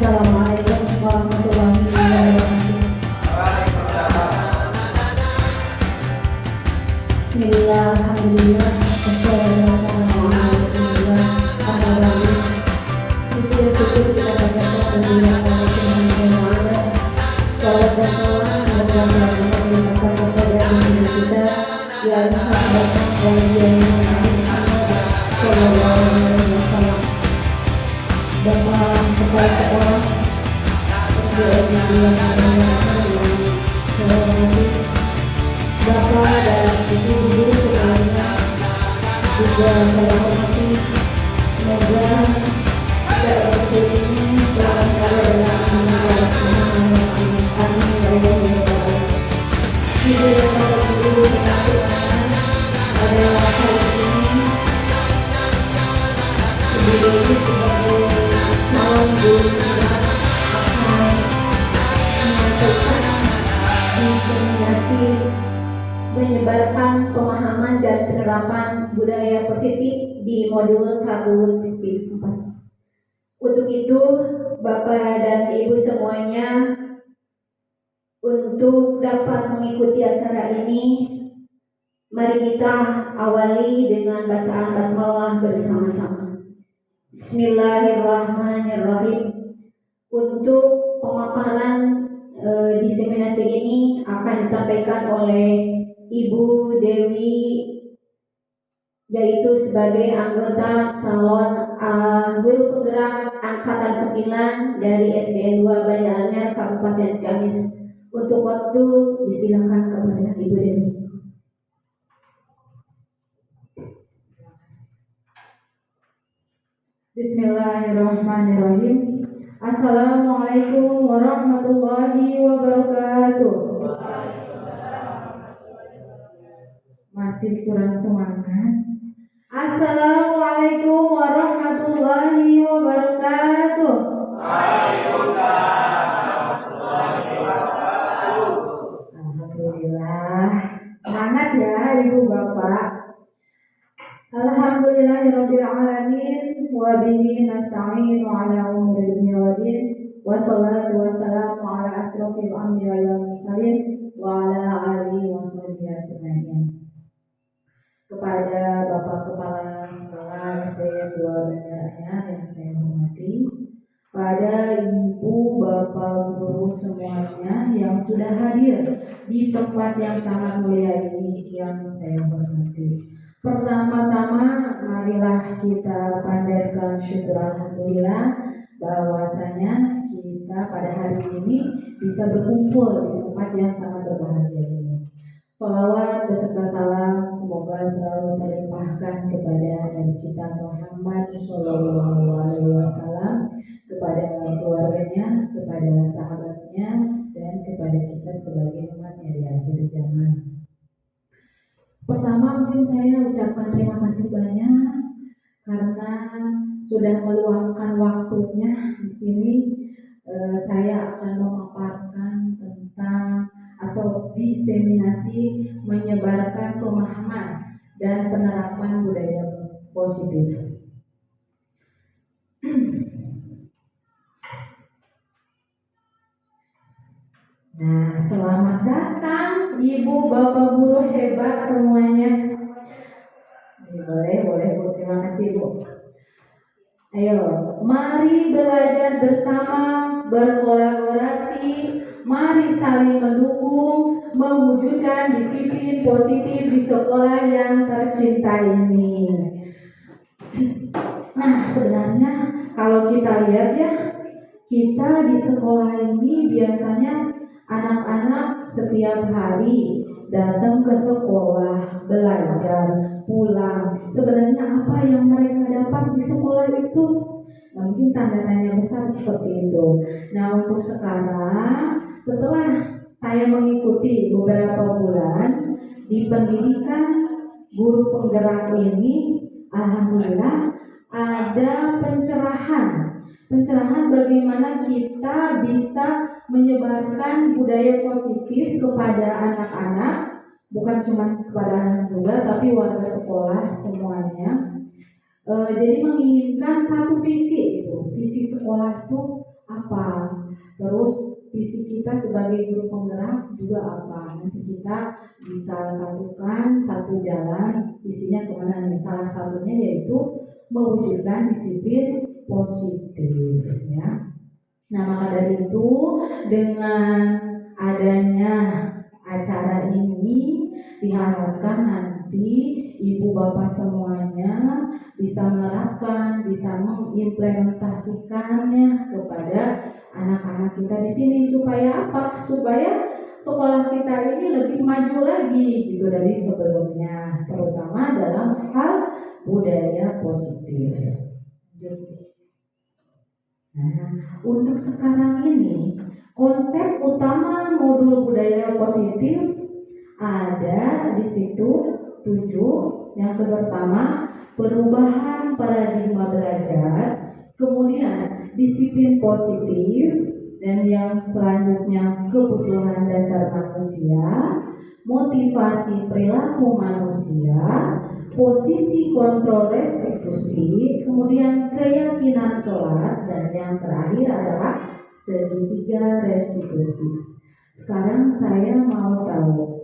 Assalamualaikum warahmatullahi wabarakatuh. Bismillah, alhamdulillah, wassalamualaikum warahmatullahi wabarakatuh. Syukur kita panjatkan kepada Tuhan Yang Maha Esa. Salawat dan salam semoga melimpahkan kepada diri kita yang sahabat dan Muhammad sallallahu alaihi wasallam. Bapak kepala sekolah, Bapak dan Ibu guru semuanya juga saya hormati. Semoga kita bersedia dalam keadaan kita yang dulu pada waktu ini lebih sebagai calon guru akan menyampaikan inspirasi menyebarkan pemahaman dan penerapan budaya positif di modul 1.4. Untuk itu, Bapak dan Ibu semuanya, untuk dapat mengikuti acara ini, mari kita awali dengan bacaan basmalah bersama-sama. Bismillahirrahmanirrahim. Untuk pemaparan diseminasi ini akan disampaikan oleh Ibu Dewi, yaitu sebagai anggota calon guru penggerak angkatan 9 dari SDN 2 Banda Anyar, Kabupaten Ciamis. Untuk waktu disilakan kepada Ibu Dewi. Bismillahirrahmanirrahim. Assalamualaikum warahmatullahi wabarakatuh. Masih kurang semangat. Assalamualaikum warahmatullahi wabarakatuh. Alhamdulillah. Semangat ya Ibu Bapak. Alhamdulillahirabbil alamin wa bihi nasta'inu ala umuri dunya waddin wassalatu wassalamu ala asrofil anbiya'i wal mursalin wa ala alihi wa sahbihi ajma'in. Kepada Bapak Kepala Sekolah SDN 2 Banda Anyar yang saya hormati, pada Ibu Bapak guru semuanya yang sudah hadir di tempat yang sangat mulia ini yang saya hormati. Pertama-tama marilah kita panjatkan syukur alhamdulillah bahwasanya kita pada hari ini bisa berkumpul di tempat yang sangat berbahagia ini. Sholawat beserta salam semoga selalu terlimpahkan kepada Nabi kita Muhammad sallallahu alaihi wasallam, kepada keluarganya, kepada sahabatnya, dan kepada kita sebagai umatnya di akhir zaman. Pertama mungkin saya ucapkan terima kasih banyak karena sudah meluangkan waktunya di sini. Saya akan memaparkan tentang atau diseminasi menyebarkan pemahaman dan penerapan budaya positif. Nah, selamat datang Ibu Bapak guru hebat semuanya. Boleh Bu, terima kasih Bu. Ayo, mari belajar bersama, berkolaborasi, mari saling mendukung, mewujudkan disiplin positif di sekolah yang tercinta ini. Nah, sebenarnya kalau kita lihat ya, kita di sekolah ini biasanya anak-anak setiap hari datang ke sekolah, belajar, pulang. Sebenarnya apa yang mereka dapat di sekolah itu? Nah, mungkin tanda tanya besar seperti itu. Nah, untuk sekarang, setelah saya mengikuti beberapa bulan di pendidikan guru penggerak ini, alhamdulillah ada pencerahan bagaimana kita bisa menyebarkan budaya positif kepada anak-anak, bukan cuma kepada anak juga, tapi warga sekolah semuanya. Jadi menginginkan satu visi itu, visi sekolah itu apa apa, terus visi kita sebagai guru penggerak juga apa. Nanti kita bisa satukan satu jalan, visinya kemana nih? Salah satunya yaitu mewujudkan disiplin positif, ya. Nah, maka dari itu dengan adanya acara ini diharapkan nanti ibu bapak semuanya bisa menerapkan, bisa mengimplementasikannya kepada anak-anak kita di sini supaya apa? Supaya sekolah kita ini lebih maju lagi gitu dari sebelumnya, terutama dalam hal budaya positif. Nah, untuk sekarang ini konsep utama modul budaya positif ada di situ 7. Yang pertama, perubahan paradigma belajar, kemudian disiplin positif, dan yang selanjutnya kebutuhan dasar manusia, motivasi perilaku manusia, posisi kontrol restitusi, kemudian keyakinan kelas, dan yang terakhir adalah segitiga restitusi. Sekarang saya mau tahu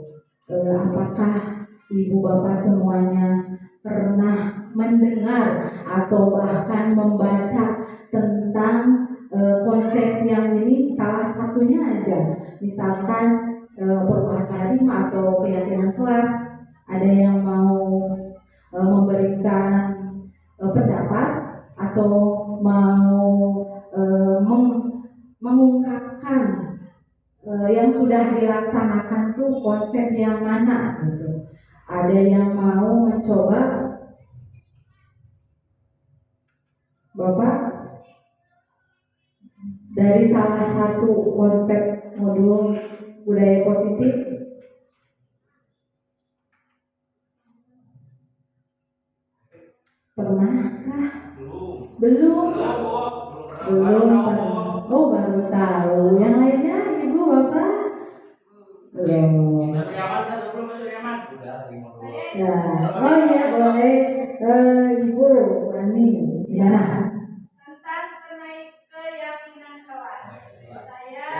apakah ibu bapak semuanya pernah mendengar atau bahkan membaca tentang konsep yang ini, salah satunya aja, misalkan perubahan paradigma atau keyakinan kelas. Ada yang mau memberikan pendapat atau mau mengungkapkan yang sudah dilaksanakan tuh konsep yang mana gitu. Ada yang mau mencoba? Bapak, dari salah satu konsep modul budaya positif. Pernahkah? Belum. Oh, baru tahu. Yang lainnya, ibu, bapak? Belum. Ya, oh ya boleh. Ibu, Ani, gimana? Tentang keyakinan kelas. Saya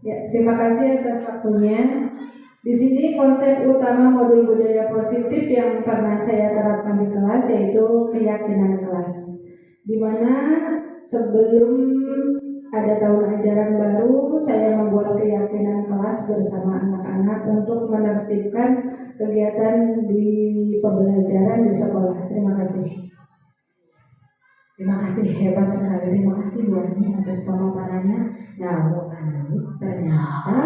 Ya, terima kasih atas waktunya. Di sini konsep utama modul budaya positif yang pernah saya terapkan di kelas yaitu keyakinan kelas. Di mana sebelum ada tahun ajaran baru, saya membuat keyakinan kelas bersama anak-anak untuk menertibkan kegiatan di pembelajaran di sekolah. Terima kasih. Terima kasih, hebat sekali. Terima kasih Bu Ani atas pemaparannya. Nah, Bu Ani ternyata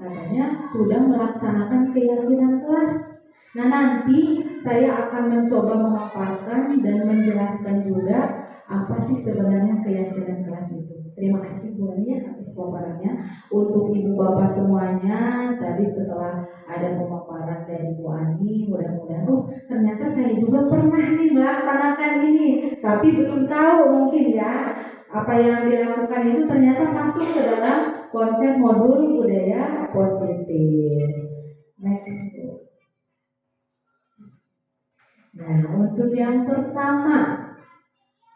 katanya sudah melaksanakan keyakinan kelas. Nah, nanti saya akan mencoba memaparkan dan menjelaskan juga apa sih sebenarnya keyakinan kelas itu. Terima kasih Bu Ani atas pemaparannya. Untuk ibu bapak semuanya, tadi setelah ada pemaparan dari Bu Ani, mudah-mudahan ternyata saya juga pernah nih melaksanakan ini, tapi belum tahu mungkin ya apa yang dilakukan itu ternyata masuk ke dalam konsep modul budaya positif. Next. Nah, untuk yang pertama,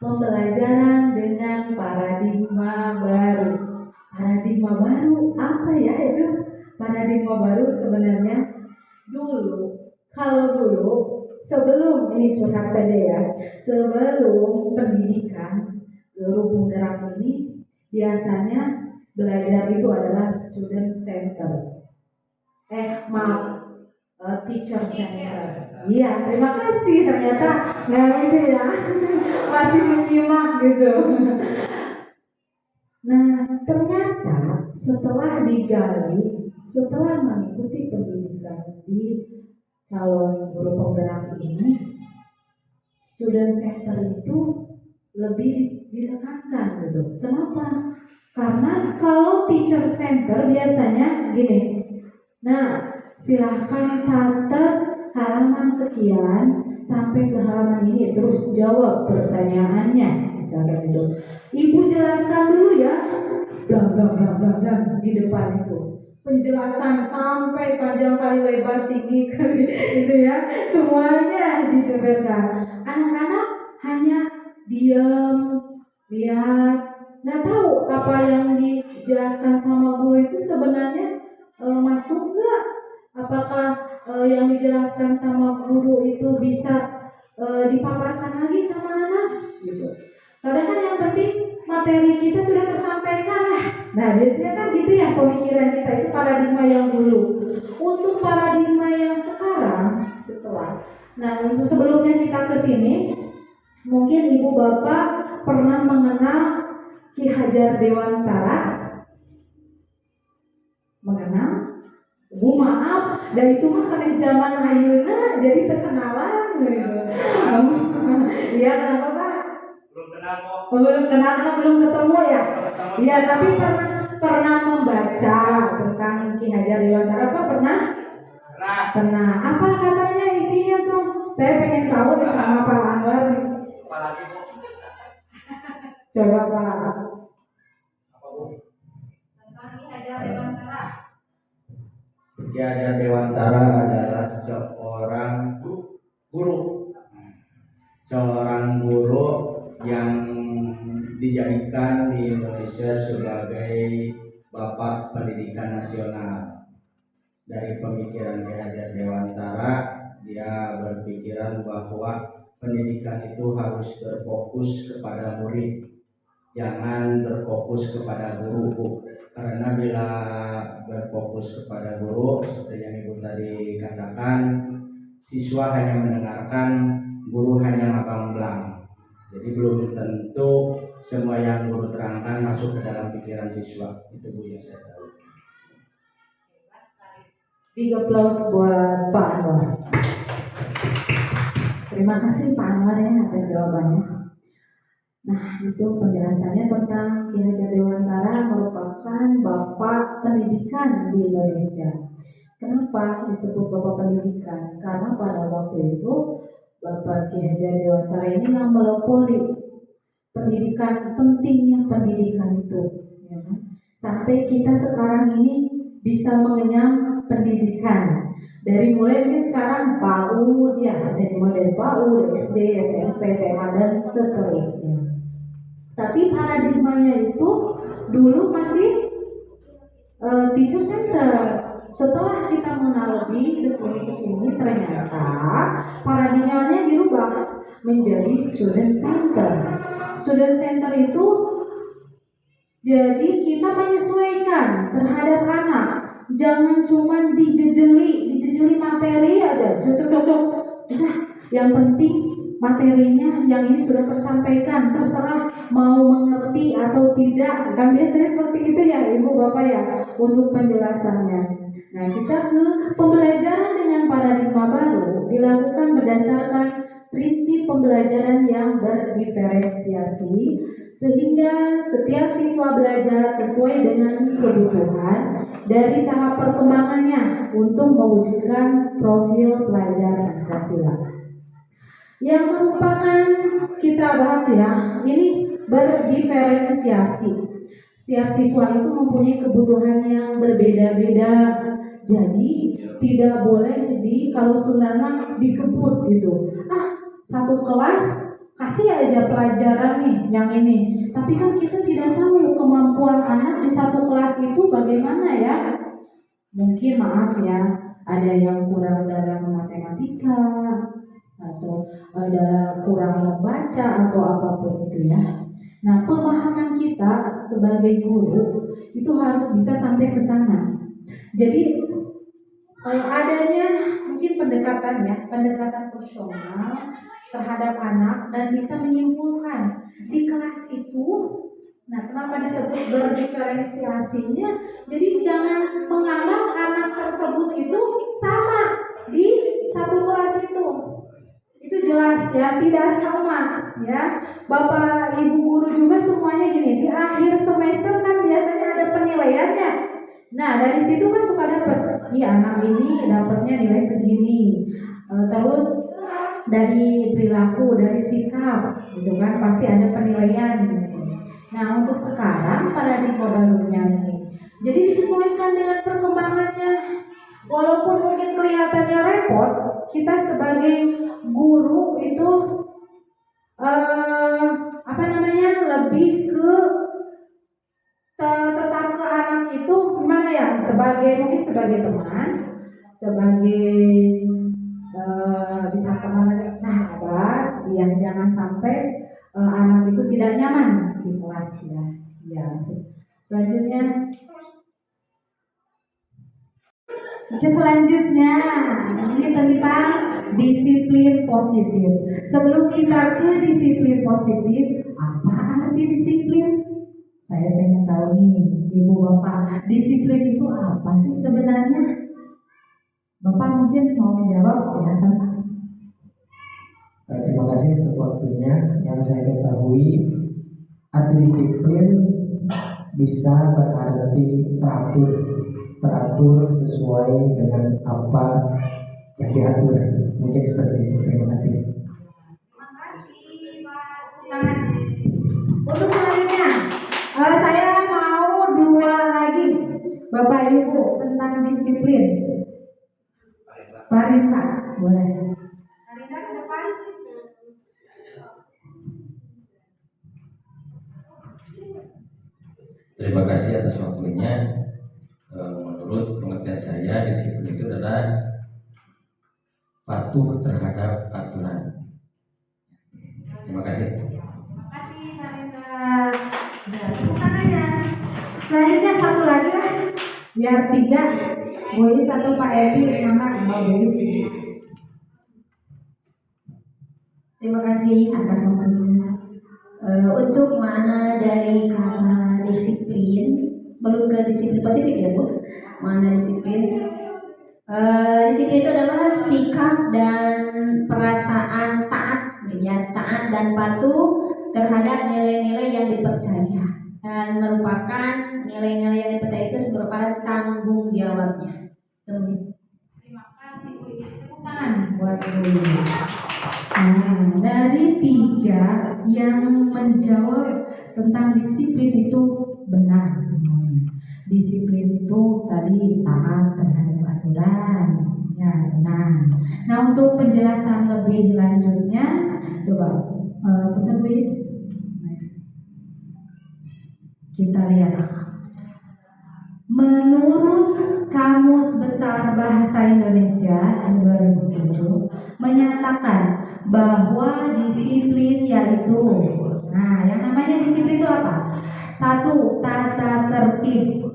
pembelajaran dengan paradigma baru. Paradigma baru apa ya itu? Paradigma baru sebenarnya kalau dulu sebelum ini curhat saja ya, sebelum pendidikan guru penggerak ini biasanya belajar itu adalah student center. Teacher center. Iya, terima kasih. Ternyata nggak ini ya, masih menyimak gitu. Nah, ternyata setelah digali, setelah mengikuti pendidikan di calon guru penggerak ini, student center itu lebih ditekankan gitu. Kenapa? Karena kalau teacher center biasanya gini. Nah, silahkan catat halaman sekian sampai ke halaman ini, terus jawab pertanyaannya. Misalkan itu, ibu jelaskan dulu ya, blang blang blang blang blang di depan itu. Penjelasan sampai panjang kali lebar tinggi kali itu ya, semuanya dijelaskan. Anak-anak hanya diam, lihat, nggak tahu apa yang dijelaskan sama guru itu sebenarnya masuk nggak? Apakah yang dijelaskan sama guru itu bisa dipaparkan lagi sama anak? Gitu. Karena kan yang penting materi kita sudah tersampaikan lah. Nah biasanya kan gitu ya pemikiran kita itu paradigma yang dulu. Untuk paradigma yang sekarang setelah. Nah untuk sebelumnya kita ke sini, mungkin ibu bapak pernah mengenal Ki Hajar Dewantara. Mengenal? Bu maaf, dari itu mah sampai zaman ayeuna jadi terkenalan gitu. Iya kenapa Pak? Belum kenal kok. Belum kenal karena belum ketemu ya. Iya tapi pernah membaca tentang Ki Hajar Dewantara Pak pernah? Pernah. Apa katanya isinya tuh? Saya pengen tahu deh sama Pak Anwar. Apalagi Bu? Coba Pak. Apa Bu? Tentang Ki Hajar Dewantara. Ki Hajar Dewantara adalah seorang guru. Seorang guru yang dijadikan di Indonesia sebagai bapak pendidikan nasional. Dari pemikiran Ki Hajar Dewantara, dia berpikiran bahwa pendidikan itu harus berfokus kepada murid, jangan berfokus kepada guru. Karena bila berfokus kepada guru, seperti yang Ibu tadi katakan, siswa hanya mendengarkan, guru hanya ngabang belang. Jadi belum tentu semua yang guru terangkan masuk ke dalam pikiran siswa. Itu Bu yang saya tahu. Big applause buat Pak Anwar. Terima kasih Pak Anwar ya atas jawabannya. Nah itu penjelasannya tentang Ki Hajar Dewantara merupakan bapak pendidikan di Indonesia. Kenapa disebut bapak pendidikan? Karena pada waktu itu Bapak Ki Hajar Dewantara ini yang melopori pendidikan, pentingnya pendidikan itu, ya kan? Sampai kita sekarang ini bisa mengenyam pendidikan dari mulai ini sekarang PAUD ya, dari mulai dari PAUD, SD, SMP, SMA dan seterusnya. Tapi paradigmanya itu dulu masih teacher center. Setelah kita mengenal lebih kesini ternyata paradigmanya dirubah menjadi student center. Student center itu jadi kita menyesuaikan terhadap anak. Jangan cuma dijejeli materi aja, cocok. Nah, yang penting materinya yang ini sudah tersampaikan, terserah mau mengerti atau tidak. Kan biasanya seperti itu ya Ibu Bapak ya untuk penjelasannya. Nah, kita ke pembelajaran dengan paradigma baru dilakukan berdasarkan prinsip pembelajaran yang berdiferensiasi sehingga setiap siswa belajar sesuai dengan kebutuhan dari tahap perkembangannya untuk mewujudkan profil pelajar Pancasila. Yang merupakan kita bahas ya, ini berdiferensiasi. Setiap siswa itu mempunyai kebutuhan yang berbeda-beda. Jadi tidak boleh kalau Sundana dikebut gitu. Satu kelas kasih aja pelajaran nih yang ini. Tapi kan kita tidak tahu kemampuan anak di satu kelas itu bagaimana ya. Mungkin maaf ya, ada yang kurang dalam matematika atau ada kurang membaca atau apapun itu ya. Nah, pemahaman kita sebagai guru itu harus bisa sampai ke sana. Jadi adanya mungkin pendekatan personal terhadap anak dan bisa menyimpulkan di kelas itu. Nah, kenapa disebut berdiferensiasinya? Jadi jangan menganggap anak tersebut itu sama di satu kelas itu. Itu jelas ya, tidak sama ya. Bapak Ibu guru juga semuanya gini, di akhir semester kan biasanya ada penilaiannya. Nah, dari situ kan suka dapat, anak ini dapatnya nilai segini. Terus dari perilaku, dari sikap, gitu kan pasti ada penilaian. Gitu. Nah, untuk sekarang paradigma barunya ini, jadi disesuaikan dengan perkembangannya. Walaupun mungkin kelihatannya repot, kita sebagai guru itu lebih ke tetap ke anak itu gimana ya, mungkin sebagai teman, sebagai bisa teman sahabat, yang jangan sampai anak itu tidak nyaman di kelas ya. Ya. Selanjutnya ini tentang disiplin positif. Sebelum kita ke disiplin positif, apa arti disiplin? Saya pengen tahu nih, Ibu Bapak, disiplin itu apa sih sebenarnya? Bapak mungkin mau menjawab, silakan Pak. Terima kasih untuk waktunya. Yang saya ketahui, arti disiplin bisa berarti teratur sesuai dengan apa yang diatur. Mungkin seperti itu. Terima kasih. Terima kasih Pak Sultan. Untuk selanjutnya, saya mau 2 lagi, Bapak Ibu, tentang disiplin. Parita, boleh. Sarina ke depan. Terima kasih atas waktunya. Menurut pengertian saya, disiplin itu adalah patuh terhadap aturan. Terima kasih. Terima kasih Sarina. Tepuk tangannya. Selanjutnya 1 lagi lah, biar 3. Bois atau Pak Evi, Mama mau Bois. Terima kasih atas waktunya. Untuk mana dari kata disiplin, belum ke disiplin positif ya Bu? Mana disiplin? Disiplin itu adalah sikap dan perasaan taat, ya, taat dan patuh terhadap nilai-nilai yang dipercaya, dan merupakan nilai-nilai yang dipercaya itu merupakan tanggung jawabnya. Terima kasih Bu. Tepuk tangan. Buat Bois. Nah, dari 3 yang menjawab tentang disiplin itu benar semuanya. Disiplin itu tadi taat terhadap aturan, ya benar. Nah, untuk penjelasan lebih lanjutnya, coba Punten Bois, kita lihat. Menurut Kamus Besar Bahasa Indonesia tahun 2007 menyatakan bahwa disiplin yaitu, nah yang namanya disiplin itu apa? 1. Tata tertib.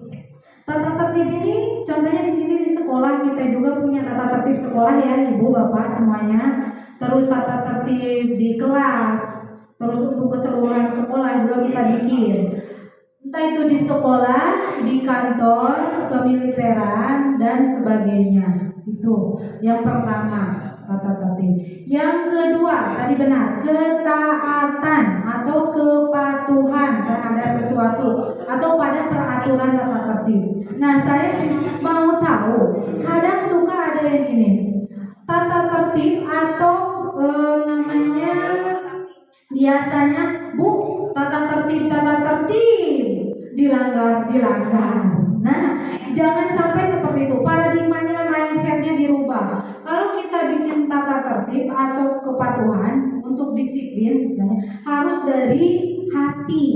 Tata tertib ini contohnya di sini di sekolah kita juga punya tata tertib sekolah ya Ibu Bapak semuanya. Terus tata tertib di kelas, terus untuk keseluruhan sekolah juga kita bikin. Entah itu di sekolah, di kantor, kemiliteran dan sebagainya. Itu yang pertama, tata tertib. Yang kedua, tadi benar, ketaatan atau kepatuhan terhadap sesuatu atau pada peraturan tata tertib. Nah, saya mau tahu, kadang suka ada yang ini, tata tertib atau namanya biasanya Bu, tata tertib dilanggar. Nah, jangan sampai seperti itu. Paradigmanya, mindsetnya dirubah. Kalau kita bikin tata tertib atau kepatuhan untuk disiplin, misalnya, harus dari hati.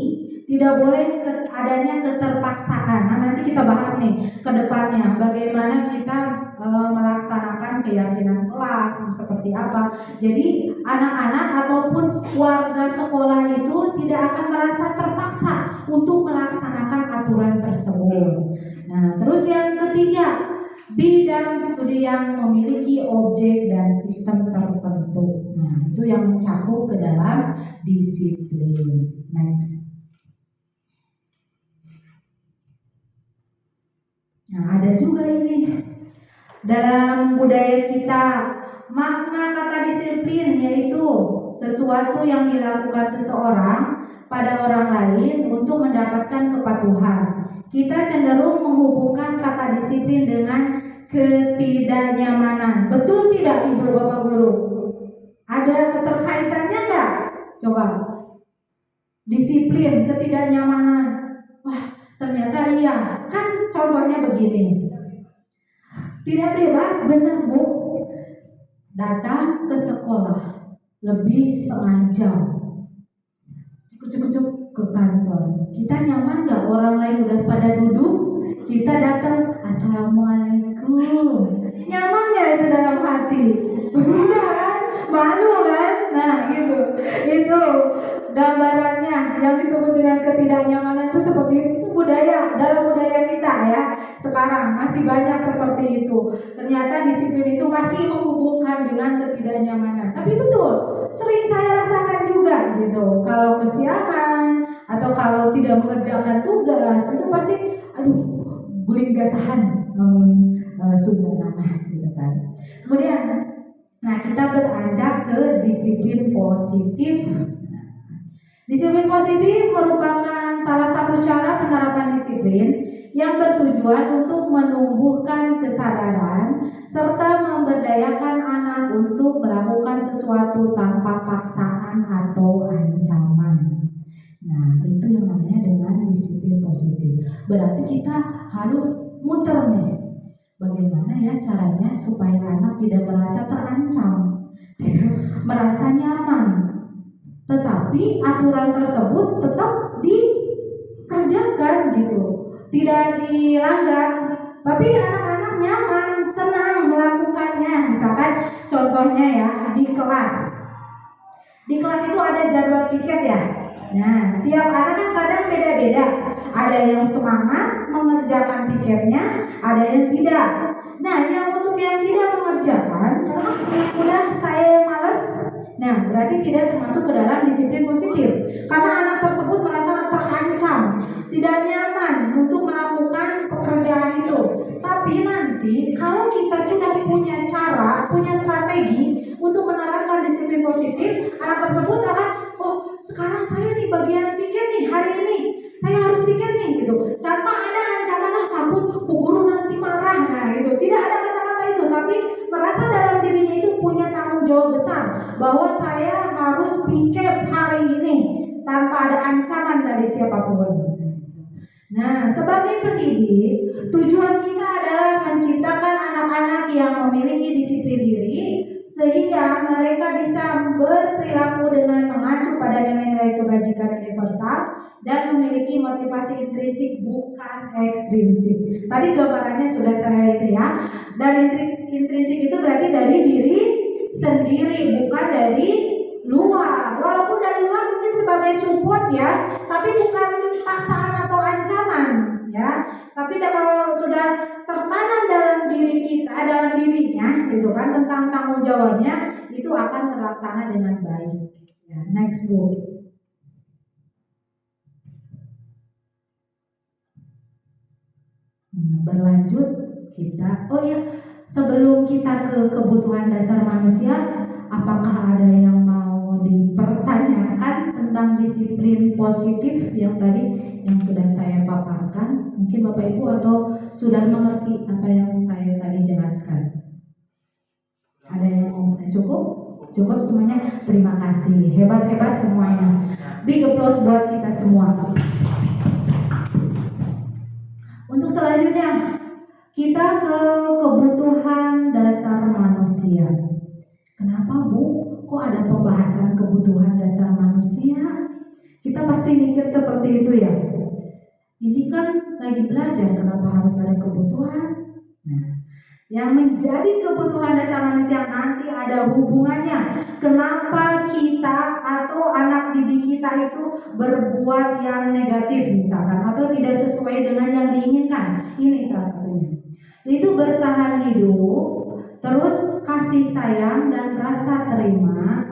Tidak boleh adanya keterpaksaan. Nah, nanti kita bahas nih ke depannya bagaimana kita melaksanakan keyakinan kelas seperti apa. Jadi anak-anak ataupun warga sekolah itu tidak akan merasa terpaksa untuk melaksanakan aturan tersebut. Nah, terus yang ketiga, bidang studi yang memiliki objek dan sistem tertentu. Nah, itu yang mencakup ke dalam disiplin. Next. Nah, ada juga ini dalam budaya kita, makna kata disiplin yaitu sesuatu yang dilakukan seseorang pada orang lain untuk mendapatkan kepatuhan. Kita cenderung menghubungkan kata disiplin dengan ketidaknyamanan. Betul tidak Ibu Bapak Guru? Ada keterkaitannya enggak? Coba. Disiplin, ketidaknyamanan. Wah, ternyata iya. Kan contohnya begini. Tidak bebas, benar Bu. Datang ke sekolah lebih setengah jam. kucuk-kucuk ke kantor. Kita nyaman nggak? Orang lain udah pada duduk, kita datang, assalamualaikum. Nyaman nggak itu dalam hati? Udah kan? Malu kan? Nah gitu. Itu gambarannya yang disebut dengan ketidaknyamanan itu seperti itu budaya dalam budaya kita ya. Sekarang masih banyak seperti itu. Ternyata disiplin itu masih menghubungkan dengan ketidaknyamanan. Tapi betul, sering saya rasakan juga gitu. Kalau kesiangan atau kalau tidak mengerjakan tugas itu pasti, aduh, guling gasahan, sudah nama gitu kan. Kemudian, nah kita beranjak ke disiplin positif. Disiplin positif merupakan salah satu cara penerapan disiplin yang bertujuan untuk menumbuhkan kesadaran serta memberdayakan anak untuk melakukan sesuatu tanpa paksaan atau ancaman. Nah, itu yang namanya dengan disiplin positif. Berarti kita harus muter nih. Bagaimana ya caranya supaya anak tidak merasa terancam, merasa nyaman. Tetapi aturan tersebut tetap dikerjakan gitu, tidak dilanggar. Tapi anak-anak nyaman, senang melakukannya. Misalkan contohnya ya di kelas. Di kelas itu ada jadwal piket ya. Nah, tiap anak kan kadang beda-beda. Ada yang semangat mengerjakan piketnya, ada yang tidak. Nah, yang untuk yang tidak mengerjakan, udah saya malas. Nah, berarti tidak termasuk ke dalam disiplin positif. Karena anak tersebut merasa terancam, tidak nyaman untuk melakukan pekerjaan itu. Tapi nanti kalau kita sudah punya cara, punya strategi untuk menerapkan disiplin positif, anak tersebut akan, oh sekarang saya di bagian piket nih hari ini, saya harus piket nih gitu. Tanpa ada ancaman, takut bu guru nanti marah, nah gitu. Tidak ada kata-kata itu, tapi merasa dalam dirinya itu punya tanggung jawab besar bahwa saya harus piket hari ini tanpa ada ancaman dari siapapun. Nah, sebagai pendidik, tujuan kita adalah menciptakan anak-anak yang memiliki disiplin diri sehingga mereka bisa berperilaku dengan mengacu pada nilai-nilai kebajikan universal dan memiliki motivasi intrinsik bukan ekstrinsik. Tadi gambarannya sudah saya itu ya. Dari intrinsik itu berarti dari diri sendiri, bukan dari luar. Walaupun dari luar mungkin sebagai support ya, tapi bukan paksaan atau ancaman ya. Tapi kalau sudah tertanam dalam diri kita, dalam dirinya gitu kan, tentang tanggung jawabnya, itu akan terlaksana dengan baik ya. Next book. Berlanjut kita, oh ya, sebelum kita ke kebutuhan dasar manusia, apakah ada yang mau dipertanyakan tentang disiplin positif yang tadi yang sudah saya paparkan? Mungkin Bapak Ibu atau sudah mengerti apa yang saya tadi jelaskan? Ada yang mau? Cukup? Cukup semuanya? Terima kasih, hebat-hebat semuanya. Big applause buat kita semua. Untuk selanjutnya kita ke kebutuhan dasar manusia. Kenapa Bu? Kok ada pembahasan kebutuhan dasar manusia? Kita pasti mikir seperti itu ya. Ini kan lagi belajar, kenapa harus ada kebutuhan? Nah, yang menjadi kebutuhan dasar manusia nanti ada hubungannya. Kenapa kita atau anak didik kita itu berbuat yang negatif misalkan, atau tidak sesuai dengan yang diinginkan? Ini salah satunya. Itu bertahan hidup, terus kasih sayang dan rasa terima.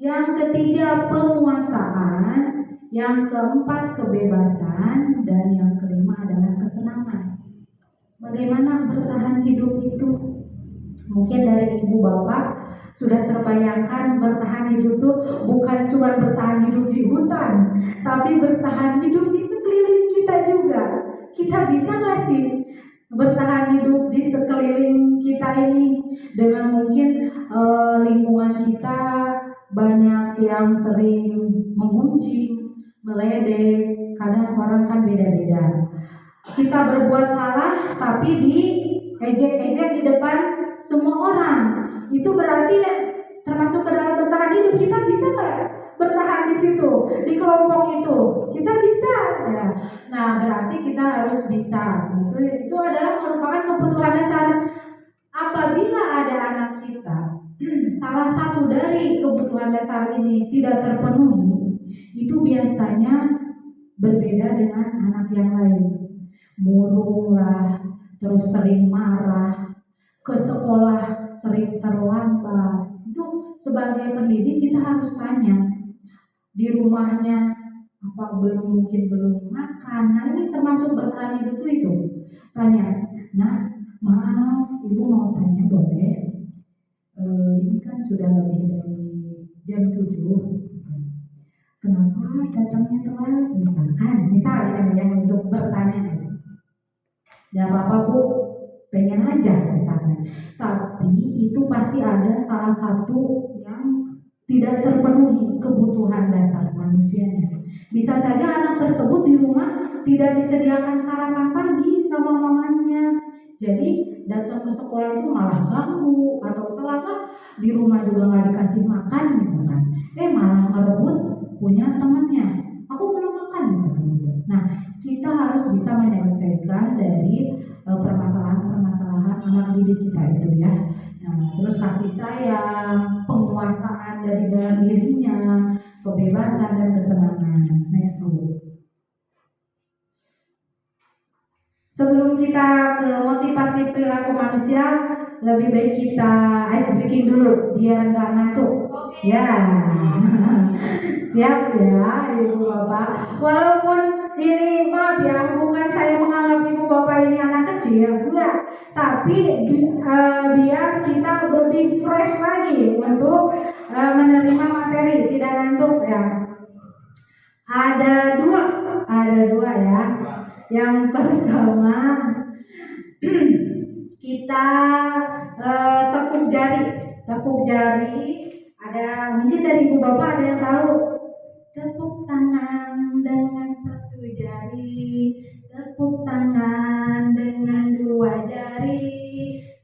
Yang ketiga penguasaan, yang keempat kebebasan, dan yang kelima adalah kesenangan. Bagaimana bertahan hidup itu? Mungkin dari ibu bapak sudah terbayangkan bertahan hidup itu bukan cuma bertahan hidup di hutan, tapi bertahan hidup di sekeliling kita juga. Kita bisa nggak sih bertahan hidup di sekeliling kita ini dengan mungkin lingkungan kita banyak yang sering mengunci, meledek, kadang orang kan beda-beda. Kita berbuat salah tapi diejek-ejek di depan semua orang. Itu berarti ya termasuk ke dalam bertahan hidup. Kita bisa nggak bertahan di situ, di kelompok itu. Kita bisa ya. Nah, berarti kita harus bisa. Itu adalah merupakan kebutuhan dasar. Apabila ada anak kita, salah satu dari kebutuhan dasar ini tidak terpenuhi, itu biasanya berbeda dengan anak yang lain. Murung lah, terus sering marah, ke sekolah sering terlambat. Itu sebagai pendidik kita harus tanya di rumahnya apa mungkin belum makan. Nah, ini termasuk bertanya itu. Tanya, nah maaf ibu mau tanya boleh? Ini kan sudah lebih dari jam 7. Kenapa datangnya telat? Misalnya yang untuk bertanya. Ya apa-apa bu, pengen aja misalnya. Tapi itu pasti ada salah satu yang tidak terpenuhi kebutuhan dasar manusianya. Bisa saja anak tersebut di rumah tidak disediakan sarapan pagi sama mamanya. Jadi datang ke sekolah itu malah ganggu atau telat, di rumah juga nggak dikasih makan misalkan. Malah ngerebut punya temannya. Aku belum makan misalkan gitu. Nah, kita harus bisa menyelesaikan dari permasalahan-permasalahan anak didik kita itu ya. Nah, terus kasih sayang, penguasaan dari dalam dirinya, kebebasan dan kesenangan. Next dulu. Sebelum kita ke motivasi perilaku manusia, lebih baik kita ice breaking dulu biar nggak ngantuk. Ya, siap ya ibu bapak. Walaupun ini maaf ya, bukan saya menganggap ibu bapak ini anak kecil, enggak. Tapi biar kita lebih fresh lagi untuk menerima materi, tidak ngantuk ya. Ada dua ya. Yang pertama kita tepuk jari. Ada mungkin dari ibu bapak ada yang tahu tepuk tangan dengan satu jari, tepuk tangan dengan 2 jari,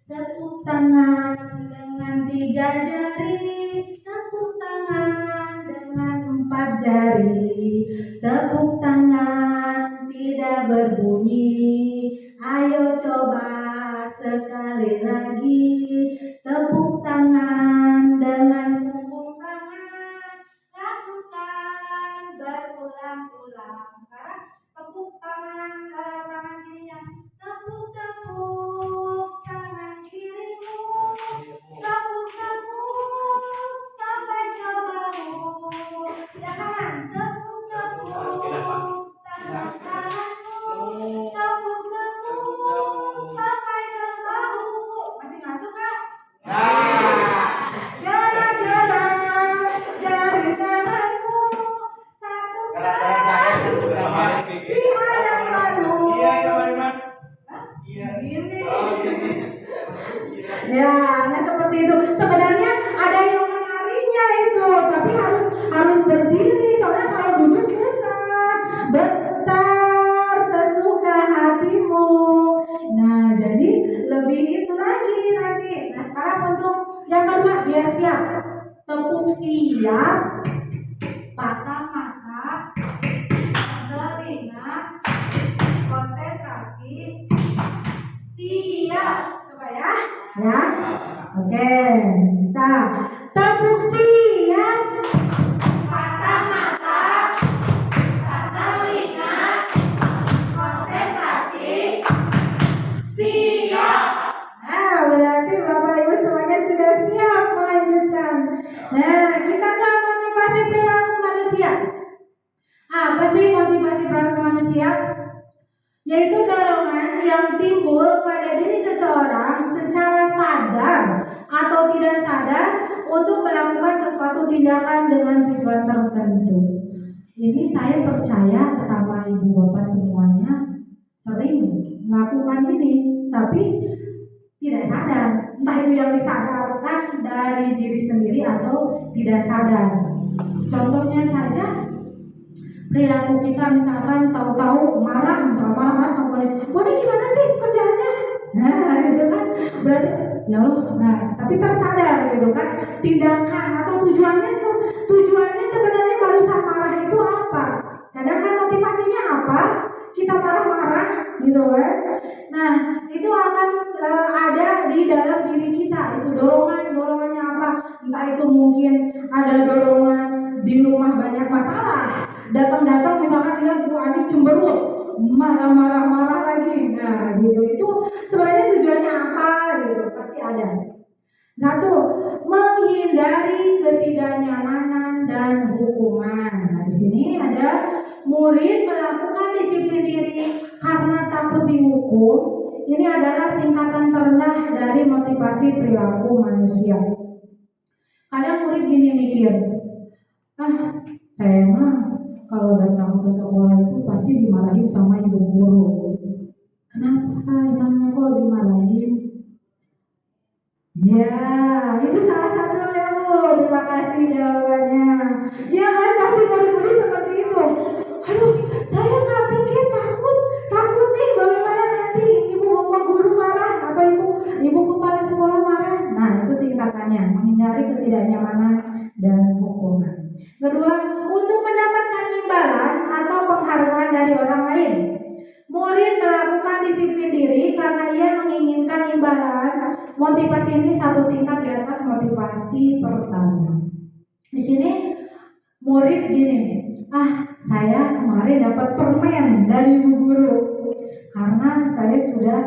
tepuk tangan dengan 3 jari, tepuk tangan dengan 4 jari, tepuk tangan tidak berbunyi. Ayo coba sekali lagi, tepuk tangan dengan punggung tangan, lakukan berulang-ulang. Sekarang tepuk tangan kirinya, tepuk tangan kirimu, tepuk sampai ke bahu. Ya kanan, tepuk tangan kananmu, tepuk sampai ke bahu. Masih ngantuk kak? Gara-gara jari tanganmu satu kali di hadapanmu. Ini. Ya, nah seperti itu. Sebenarnya ada yang menarinya itu, tapi harus berdiri. Soalnya kalau duduk susah. Berputar sesuka hatimu. Nah, jadi lebih itu lagi nanti. Nah, sekarang untuk yang kedua biar siap. Tepuk siap. Pasang mata. Telinga. Konsentrasi. Siap. Coba ya. Ya. Oke, bisa. Tepuk siap. Pasang mata. Telinga. Konsentrasi. Siap. Nah, berarti Bapak Ibu semuanya sudah siap melanjutkan. Nah, kita ke motivasi perilaku manusia. Apa sih motivasi perilaku manusia? Yaitu dorongan yang timbul pada diri seseorang secara sadar atau tidak sadar untuk melakukan sesuatu tindakan dengan tujuan tertentu. Ini saya percaya sama ibu bapak semuanya sering melakukan ini, tapi tidak sadar. Entah itu yang disadarkan dari diri sendiri atau tidak sadar. Contohnya saja, perilaku kita misalkan tahu-tahu marah sama ini gimana sih kerjaannya? Nah itu kan berarti ya Allah. Nah tapi tersadar gitu kan tindakan atau tujuannya sebenarnya alasan marah itu apa? Kadang kan motivasinya apa? Kita marah-marah gitu kan. Nah, itu akan ada di dalam diri kita. Itu dorongannya apa? Entah itu mungkin ada dorongan di rumah banyak masalah. Datang misalkan lihat Bu Ani cemberut, marah-marah lagi. Nah, gitu. Itu sebenarnya tujuannya apa gitu? Pasti ada. Satu, menghindari ketidaknyamanan dan hukuman. Nah, di sini ada murid melakukan disiplin diri karena takut dihukum. Ini adalah tingkatan terendah dari motivasi perilaku manusia. Kadang murid gini mikir, saya mah kalau datang ke sekolah itu pasti dimarahin sama ibu guru. Kenapa emangnya kok dimarahin? Ya, itu salah satu ya Bu. Terima kasih jawabannya. Ya kan pasti murid-murid seperti itu. Aduh, saya nggak pikir takut nih bagaimana nanti ibu bapak guru marah atau ibu kepala sekolah marah. Nah, itu tingkatannya menghindari ketidaknyamanan dan hukuman. Kedua, untuk mendapatkan imbalan atau penghargaan dari orang lain. Murid melakukan disiplin diri karena ia menginginkan imbalan. Motivasi ini satu tingkat di atas motivasi pertama. Di sini murid gini, saya kemarin dapat permen dari ibu guru karena saya sudah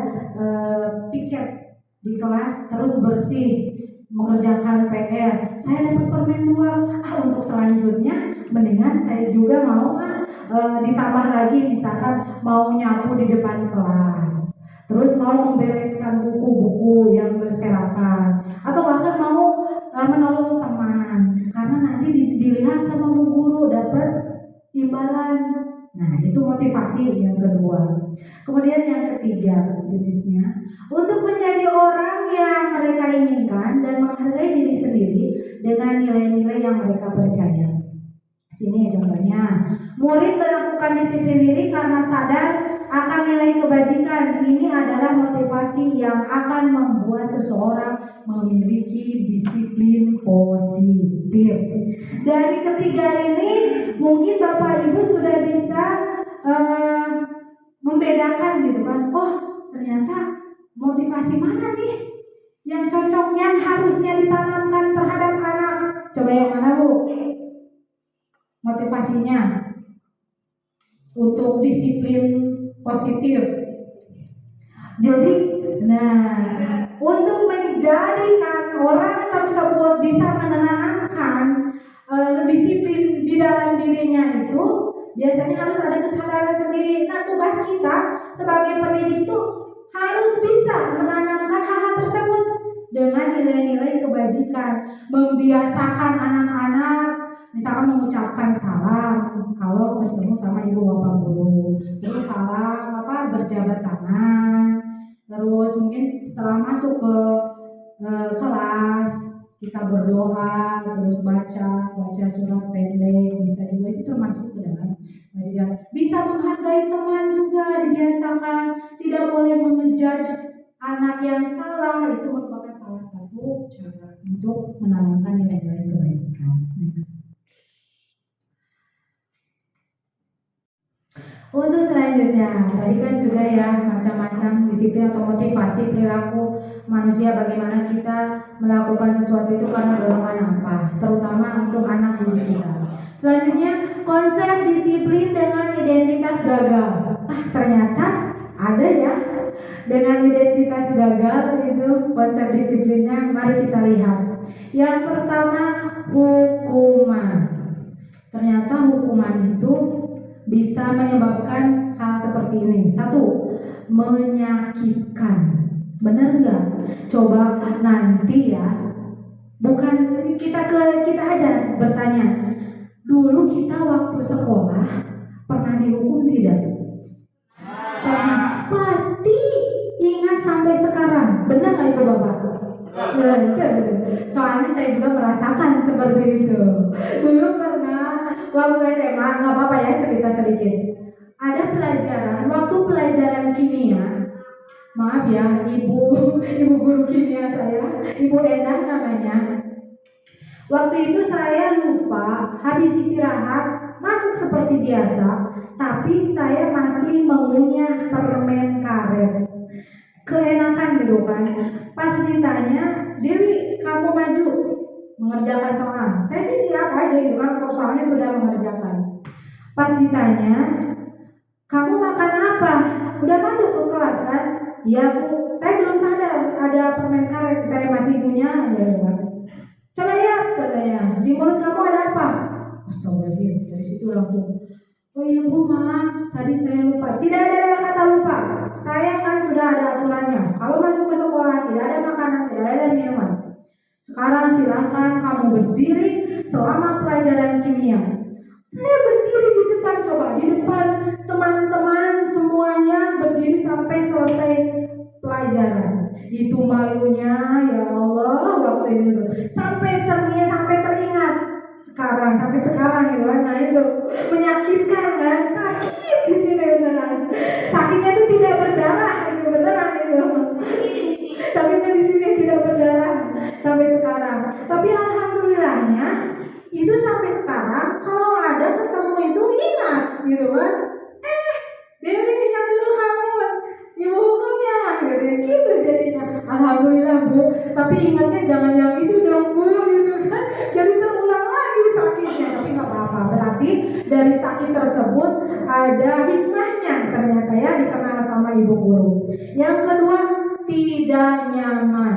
piket di kelas terus bersih mengerjakan PR. Saya dapat permen 2. Untuk selanjutnya mendingan saya juga mau ditambah lagi, misalkan mau nyapu di depan kelas, terus mau membereskan buku-buku yang berserakan, atau bahkan mau menolong teman karena nanti dilihat sama bu guru dapat imbalan. Nah, itu motivasi yang kedua. Kemudian yang ketiga jenisnya, untuk menjadi orang yang mereka inginkan dan menghargai diri sendiri dengan nilai-nilai yang mereka percaya. Sini contohnya, murid melakukan disiplin diri karena sadar akan nilai kebajikan. Ini adalah motivasi yang akan membuat seseorang memiliki disiplin positif. Dari ketiga ini, mungkin Bapak Ibu sudah bisa membedakan gitu kan. Oh, ternyata motivasi mana nih yang cocok, yang harusnya ditanamkan terhadap anak. Coba yang mana Bu? Motivasinya untuk disiplin positif. Jadi, untuk menjadikan orang tersebut bisa menanamkan disiplin di dalam dirinya itu, biasanya harus ada kesadaran sendiri. Nah, tugas kita sebagai pendidik itu harus bisa menanamkan hal-hal tersebut dengan nilai-nilai kebajikan, membiasakan anak-anak misalkan mengucapkan salam kalau bertemu sama ibu bapak guru, terus salam berjabat tangan, terus mungkin setelah masuk ke kelas kita berdoa, terus baca surat pendek, bisa juga itu termasuk ke dalam bisa menghargai teman juga dibiasakan, tidak boleh mengejudge anak yang salah. Itu merupakan salah satu cara untuk menanamkan nilai-nilai kebajikan. Next. Untuk selanjutnya, tadi kan sudah ya macam-macam disiplin atau motivasi perilaku manusia, bagaimana kita melakukan sesuatu itu karena dorongan apa, terutama untuk anak didik kita. Selanjutnya, konsep disiplin dengan identitas gagal. Ternyata ada ya dengan identitas gagal itu konsep disiplinnya. Mari kita lihat. Yang pertama, hukuman. Ternyata hukuman itu bisa menyebabkan hal seperti ini. Satu, menyakitkan. Benar nggak? Coba nanti ya, bukan kita aja bertanya. Dulu kita waktu sekolah pernah dihukum tidak? Pasti ingat sampai sekarang. Benar nggak Ibu Bapak? Soalnya saya juga merasakan seperti itu. Dulu pernah waktu SMA, nggak apa-apa ya cerita sedikit. Ada pelajaran, waktu pelajaran kimia, maaf ya ibu guru kimia saya, Ibu Endah namanya. Waktu itu saya lupa, habis istirahat masuk seperti biasa, tapi saya masih mengunyah permen karet. Keenakan gitu kan. Pas ditanya, Dewi kamu maju mengerjakan soal. Saya sih siap aja gitu kan, kalau soalnya sudah mengerjakan. Pas ditanya, kamu makan apa? Udah masuk ke kelas kan? Iya Bu, saya belum sadar ada permen karet, saya masih punya. Coba lihat katanya, di mulut kamu ada apa? Astagfirullahaladzim, dari situ langsung, oh iya Bu, maaf, tadi saya lupa. Tidak ada kata lupa. Saya kan sudah ada aturannya. Kalau masuk ke sekolah tidak ada makanan, tidak ada minuman. Sekarang silahkan kamu berdiri selama pelajaran kimia. Saya berdiri di depan, coba di depan teman-teman semuanya berdiri sampai selesai pelajaran. Itu malunya ya Allah waktu itu sampai teringat sampai sekarang gitu kan. Nah itu menyakitkan kan, sakit di sini beneran. Sakitnya itu tidak berdarah, itu beneran itu. Sakitnya di sini tidak berdarah sampai sekarang. Tapi alhamdulillahnya itu sampai sekarang kalau ada ketemu itu ingat gitu kan. Dewi yang dulu kamu ibu hukumnya gitu jadinya. Alhamdulillah Bu, tapi ingatnya jangan yang itu dong Bu gitu kan. Jadi terulang lagi sakitnya, tapi nggak apa-apa. Berarti dari sakit tersebut ada hikmahnya ternyata ya, dikenal sama ibu guru. Yang kedua, tidak nyaman.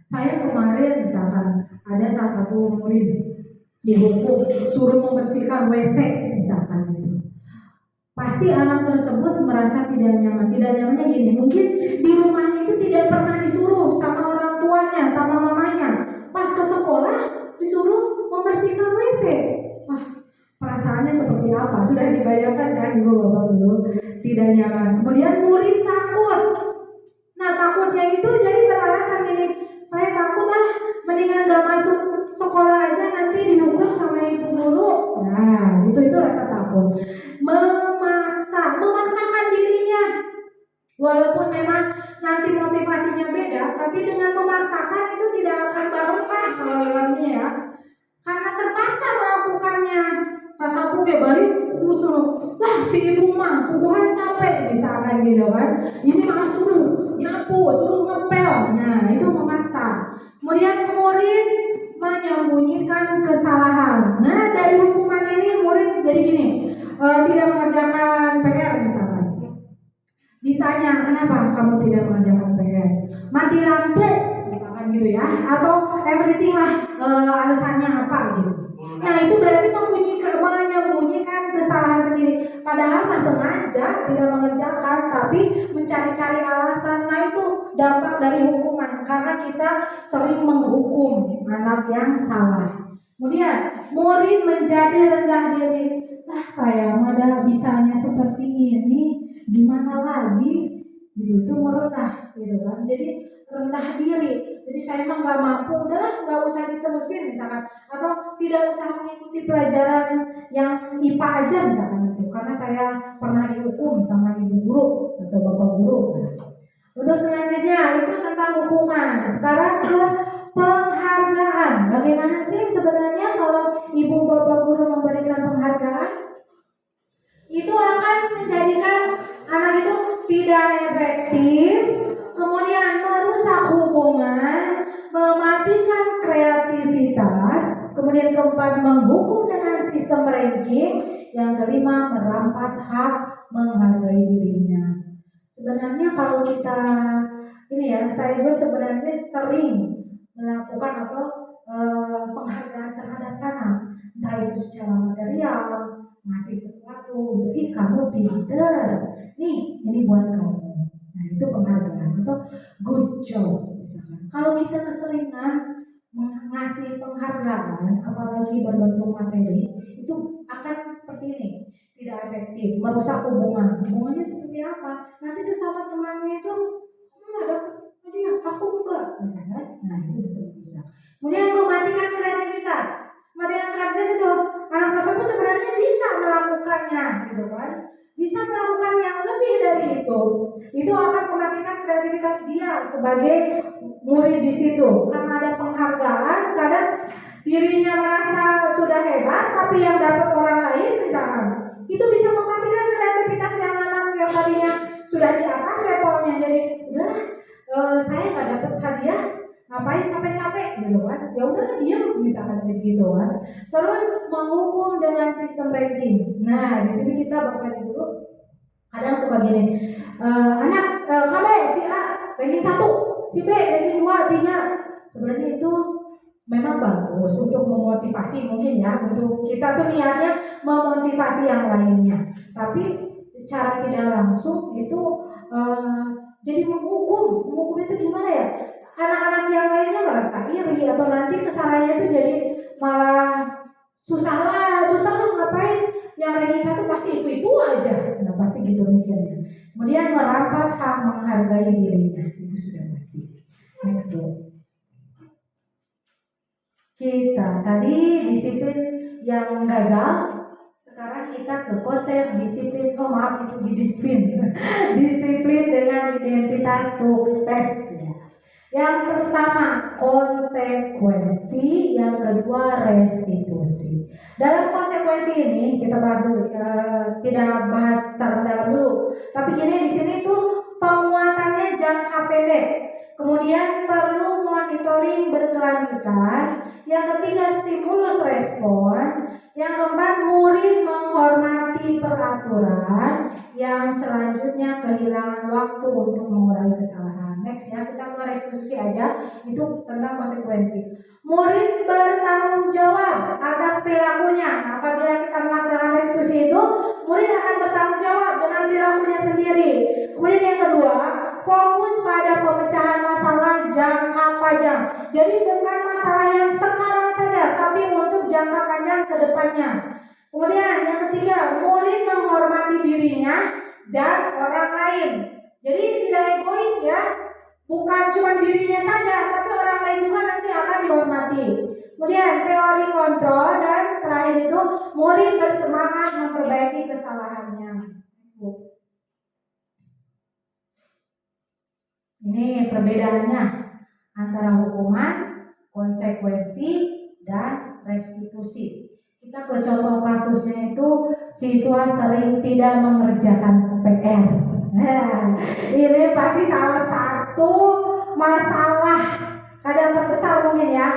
Saya kemarin misalkan ada salah satu murid dihukum suruh membersihkan WC misalkan gitu. Pasti anak tersebut merasa tidak nyaman. Tidak nyamannya gini, mungkin di rumahnya itu tidak pernah disuruh sama orang tuanya, sama mamanya. Pas ke sekolah disuruh membersihkan WC. Wah, perasaannya seperti apa? Sudah dibayangkan kan ibu bapak dulu? Tidak nyaman. Kemudian murid takut. Nah takutnya itu jadi beralasan gini, saya takut mendingan gak masuk sekolah aja nanti dihukum sama ibu guru. Nah itu rasa takut. Memaksakan dirinya, walaupun memang nanti motivasinya beda, tapi dengan memaksakan itu tidak akan barokah kalau dalamnya ya, karena terpaksa melakukannya. Sasapu kayak balik suruh, lah si ibu mah pukulan capek misalkan gitu kan, ini malah suruh nyapu, suruh ngepel. Nah itu memaksa. Kemudian murid menyembunyikan kesalahan. Nah dari hukuman ini murid jadi gini, tidak mengerjakan PR misalkan. Ditanya kenapa kamu tidak mengerjakan PR? Mati lampu misalkan gitu ya, atau everything lah alasannya apa gitu. Nah itu berarti menyembunyikan kesalahan sendiri. Padahal mah sengaja tidak mengerjakan, tapi mencari-cari alasan. Nah itu dampak dari hukuman, karena kita sering menghukum anak yang salah. Kemudian murid menjadi rendah diri. Nah saya mah bisanya seperti ini, gimana lagi? Gitu itu merendah, gitu kan? Jadi rendah diri. Jadi saya emang nggak mampu, udahlah nggak usah diterusin misalkan, atau tidak usah mengikuti pelajaran yang IPA aja misalkan itu, karena saya pernah dihukum sama ibu guru atau bapak guru. Untuk selanjutnya itu tentang hukuman. Sekarang ke penghargaan. Bagaimana sih sebenarnya kalau ibu bapak guru memberikan penghargaan? Itu akan menjadikan anak itu tidak efektif, kemudian merusak hubungan, mematikan kreativitas, kemudian keempat menghukum dengan sistem ranking, yang kelima merampas hak menghargai dirinya. Sebenarnya kalau kita ini ya, saya juga sebenarnya sering melakukan atau penghargaan terhadap anak, entah itu secara material, ngasih sesuatu, jadi kamu pinter, nih ini buat kamu. Nah itu penghargaan atau good job misalkan. Kalau kita keseringan ngasih penghargaan, apalagi berbentuk materi, itu akan seperti ini, tidak efektif, merusak hubungan. Hubungannya seperti apa? Nanti sesama temannya itu ada dia, aku enggak, misalkan. Nah itu bisa. Kemudian mematikan kreativitas. Mematikan kreativitas itu anak tersebut sebenarnya bisa melakukannya, gitu kan? Bisa melakukan yang lebih dari itu. Itu akan mematikan kreativitas dia sebagai murid di situ. Karena ada penghargaan, kadang dirinya merasa sudah hebat, tapi yang dapat orang lain misalkan, itu bisa mematikan kreativitas yang anak yang tadinya sudah di atas levelnya. Jadi udah, saya nggak dapat hadiah, ngapain capek-capek gitu kan? Ya udah dia misalkan gitu kan. Terus menghukum dengan sistem ranking. Nah di sini kita Bapak Ibu kadang suka gini, anak kamu si A ranking 1, si B ranking 2, 3. Sebenarnya itu memang bagus untuk memotivasi mungkin ya, untuk kita tuh niatnya memotivasi yang lainnya, tapi secara tidak langsung itu jadi menghukum itu gimana ya, anak-anak yang lainnya merasa iri atau nanti kesalahannya itu jadi malah susah lah ngapain yang ranking 1 pasti itu aja, nah pasti gitu mikirnya. Kemudian merampas hak menghargai dirinya, itu sudah pasti. Next dulu. Kita tadi disiplin yang gagal, sekarang kita ke konsep disiplin, itu disiplin dengan identitas sukses. Yang pertama konsekuensi, yang kedua restitusi. Dalam konsekuensi ini kita bahas dulu, tidak bahas secara dalam dulu, tapi ini di sini tuh penguatannya jangka pendek. Kemudian perlu monitoring berkelanjutan. Yang ketiga stimulus respon. Yang keempat murid menghormati peraturan. Yang selanjutnya kehilangan waktu untuk mengurangi kesalahan. Next ya, kita ke restitusi aja. Itu tentang konsekuensi. Murid bertanggung jawab atas perilakunya. Apabila kita melaksanakan restitusi itu, murid akan bertanggung jawab dengan perilakunya sendiri. Kemudian yang kedua, fokus pada pemecahan masalah jangka panjang. Jadi bukan masalah yang sekarang saja, tapi untuk jangka panjang ke depannya. Kemudian yang ketiga, murid menghormati dirinya dan orang lain. Jadi tidak egois ya, bukan cuma dirinya saja, tapi orang lain juga nanti akan dihormati. Kemudian teori kontrol, dan terakhir itu murid bersemangat memperbaiki kesalahannya. Ini perbedaannya antara hukuman, konsekuensi, dan restitusi. Kita ke contoh kasusnya itu siswa sering tidak mengerjakan PR. Nah, ini pasti salah satu masalah kadang terbesar mungkin ya.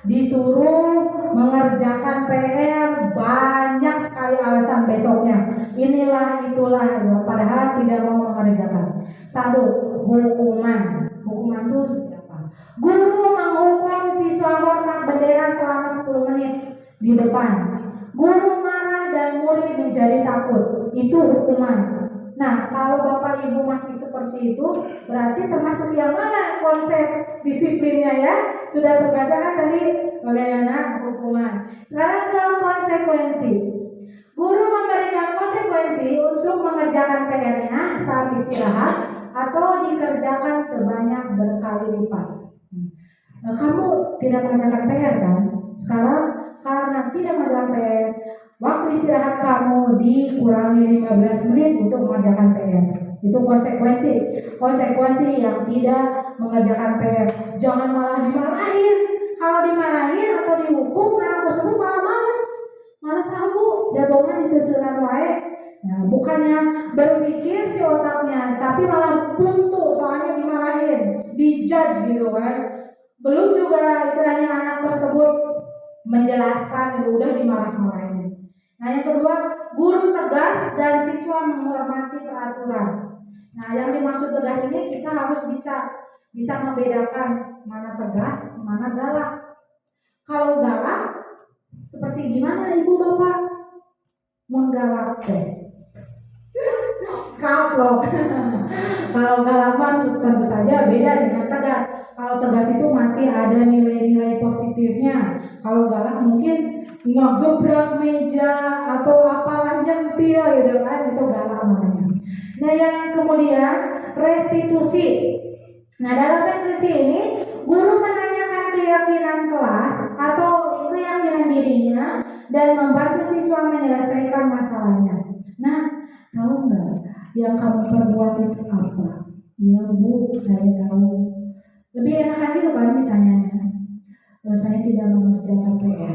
Disuruh mengerjakan PR, banyak sekali alasan besoknya. Inilah itulah, padahal tidak mau mengerjakan. Satu, hukuman. Hukuman itu seperti apa? Guru menghukum siswa hormat bendera selama 10 menit di depan. Guru marah dan murid menjadi takut. Itu hukuman. Nah, kalau Bapak Ibu masih seperti itu, berarti termasuk yang mana konsep disiplinnya ya? Sudah terbaca kan tadi bagaimana hukuman. Sekarang ke konsekuensi. Guru memberikan konsekuensi untuk mengerjakan PR-nya saat istirahat atau dikerjakan sebanyak berkali lipat. Kamu tidak mengerjakan PR kan? Sekarang karena tidak mengerjakan PR, waktu istirahat kamu dikurangi 15 menit untuk mengerjakan PR. Itu konsekuensi. Konsekuensi yang tidak mengerjakan PR. Jangan malah dimarahin. Kalau dimarahin atau dihukum, anak tersebut malah males bu, jagongan disusulan wae. Nah, bukannya berpikir si otaknya, tapi malah buntu soalnya dimarahin, dijudge gitu kan. Belum juga istilahnya anak tersebut menjelaskan, itu udah dimarah-marahin. Nah, yang kedua, guru tegas dan siswa menghormati peraturan. Nah, yang dimaksud tegas ini kita harus bisa membedakan mana tegas, mana galak. Kalau galak, seperti gimana ibu bapak? Menggalak teh. Kaplok. Kalau galak masuk tentu saja beda dengan tegas. Kalau tegas itu masih ada nilai-nilai positifnya. Kalau galak mungkin ngegebrak meja atau apalah nyentil gitu kan, itu galak namanya. Nah, yang kemudian restitusi. Nah, dalam restitusi ini guru menanyakan keyakinan kelas atau keyakinan dirinya dan membantu siswa menyelesaikan masalahnya. Nah, tahu nggak yang kamu perbuat itu apa? Ya bu, saya tahu. Lebih enak lagi kan ditanyanya. Saya tidak mengerjakan PR.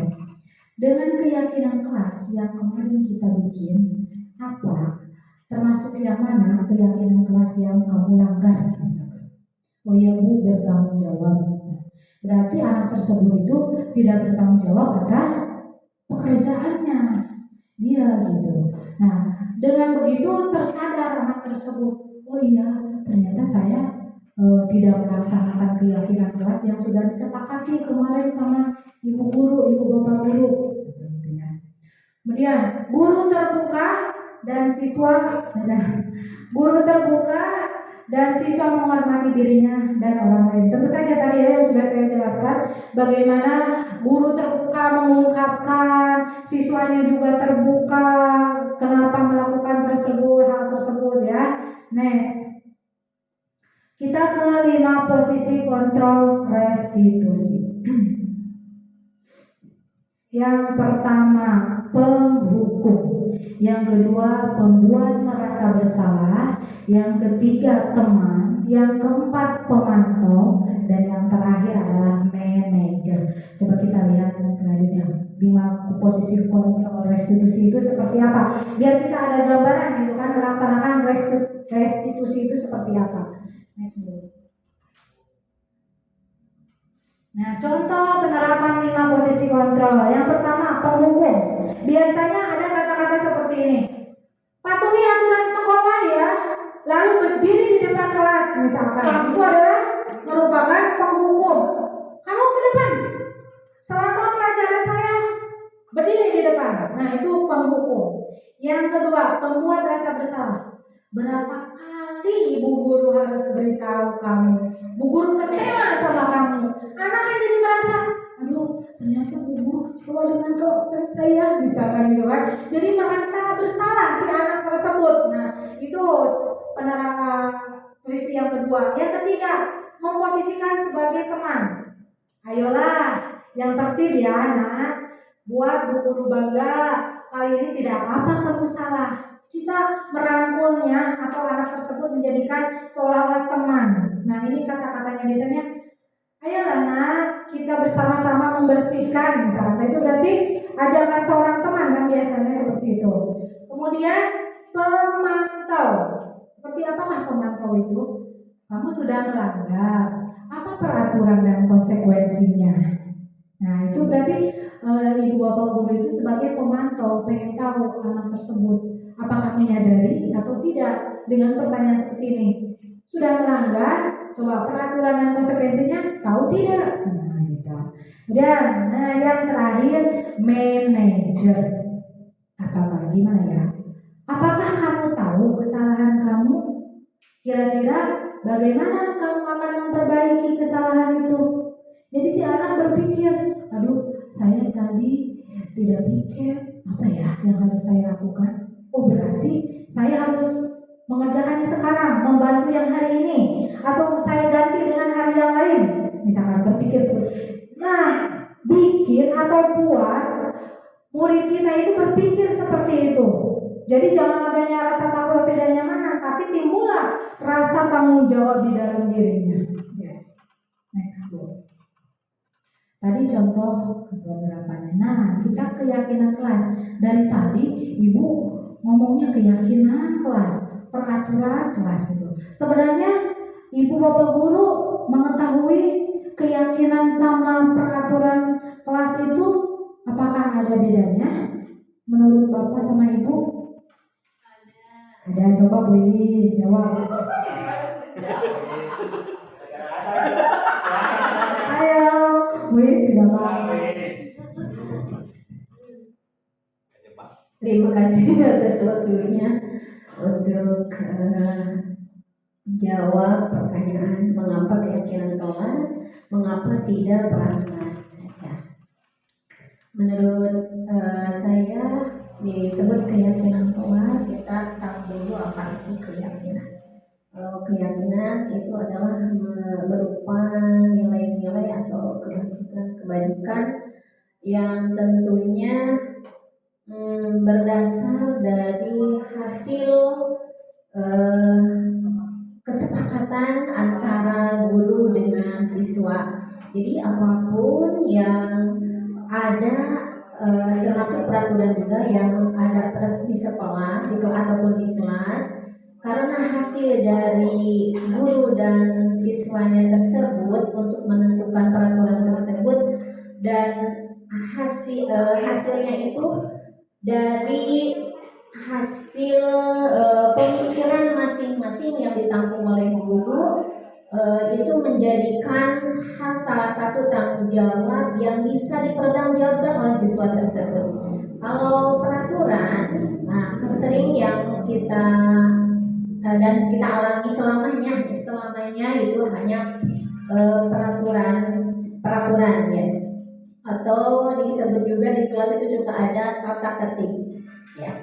kelas yang kemarin kita bikin apa? Termasuk yang mana keyakinan kelas yang kamu langgar misalkan? Oh ya Bu, bertanggung jawab. Berarti anak tersebut itu tidak bertanggung jawab atas pekerjaannya dia gitu. Nah, dengan begitu tersadar anak tersebut, oh iya ternyata saya tidak melaksanakan keyakinan kelas yang sudah disepakati kemarin sama ibu guru, ibu bapak guru. Seperti ya. Kemudian guru terbuka dan siswa, guru terbuka dan siswa menghormati dirinya dan orang lain. Tentu saja tadi ya yang sudah saya jelaskan bagaimana guru terbuka mengungkapkan, siswanya juga terbuka kenapa melakukan hal tersebut ya. Next. Kita ke 5 posisi kontrol restitusi. Yang pertama, penghukum. Yang kedua, pembuat merasa bersalah. Yang ketiga, teman. Yang keempat, pemantau. Dan yang terakhir adalah manajer. Coba kita lihat selanjutnya. 5 posisi kontrol restitusi itu seperti apa? Biar kita ada gambaran gitu kan, melaksanakan restitusi itu seperti apa. Next dulu. Nah, contoh penerapan 5 posisi kontrol. Yang pertama, penghukum. Biasanya ada kata-kata seperti ini. Patuhi aturan sekolah ya. Lalu berdiri di depan kelas misalkan. Itu adalah merupakan penghukum. Kamu ke depan. Selama pelajaran saya berdiri di depan. Nah, itu penghukum. Yang kedua, pembuat rasa bersalah. Berapa kali ibu guru harus beritahu kamu? Bu guru kecewa sama kamu. Anaknya jadi merasa, aduh ternyata bu guru kecewa dengan kelakuan saya, misalkan gitu kan. Jadi merasa bersalah si anak tersebut. Nah, itu penerapan posisi yang kedua. Yang ketiga, memposisikan sebagai teman. Ayolah, yang tertib ya anak. Buat bu guru bangga. Kali ini tidak apa-apa kamu salah. Kita merangkulnya atau anak tersebut menjadikan seolah-olah teman. Nah, ini kata-katanya biasanya, ayo anak, kita bersama-sama membersihkan misalnya. Itu berarti ajakan seorang teman kan biasanya seperti itu. Kemudian pemantau. Seperti apakah pemantau itu? Kamu sudah melanggar. Apa peraturan dan konsekuensinya? Nah, itu berarti ibu bapak guru itu sebagai pemantau, pengen tahu anak tersebut apakah menyadari atau tidak dengan pertanyaan seperti ini. Sudah melanggar, coba peraturan dan konsekuensinya tahu tidak? Nah, gitu. Dan yang terakhir, manajer. Apakah gimana ya? Apakah kamu tahu kesalahan kamu? Kira-kira bagaimana kamu akan memperbaiki kesalahan itu? Jadi si anak berpikir, aduh saya tadi tidak pikir apa ya yang harus saya lakukan. Oh berarti saya harus mengerjakannya sekarang, membantu yang hari ini, atau saya ganti dengan hari yang lain. Misalkan berpikir seperti, nah bikin atau buat murid kita itu berpikir seperti itu. Jadi jangan adanya rasa takut tidak nyaman, tapi timbullah rasa tanggung jawab di dalam dirinya. Ya. Next book. Tadi contoh penerapannya. Nah, kita keyakinan kelas. Dari tadi ibu ngomongnya keyakinan kelas, peraturan kelas itu. Sebenarnya ibu bapak guru mengetahui keyakinan sama peraturan kelas itu apakah ada bedanya? Menurut bapak sama ibu? Ada. Coba Bu Iis jawab. Ayo, Bu Iis tidak apa-apa. Terima kasih atas waktunya untuk jawab pertanyaan mengapa keyakinan kelas, mengapa tidak peraturan saja. Menurut saya disebut keyakinan kelas, kita tahu dulu apa itu keyakinan. Kalau keyakinan itu adalah berupa nilai-nilai atau kebajikan yang tentunya berdasar dari hasil kesepakatan antara guru dengan siswa. Jadi apapun yang ada termasuk peraturan juga yang ada di sekolah gitu ataupun di kelas, karena hasil dari guru dan siswanya tersebut untuk menentukan peraturan tersebut, dan hasilnya itu dari hasil pemikiran masing-masing yang ditampung oleh guru, itu menjadikan salah satu tanggung jawab yang bisa dipertanggungjawabkan oleh siswa tersebut. Kalau peraturan, nah sering yang kita dan kita alami selamanya itu hanya peraturan ya, atau disebut juga di kelas itu juga ada tata tertib ya.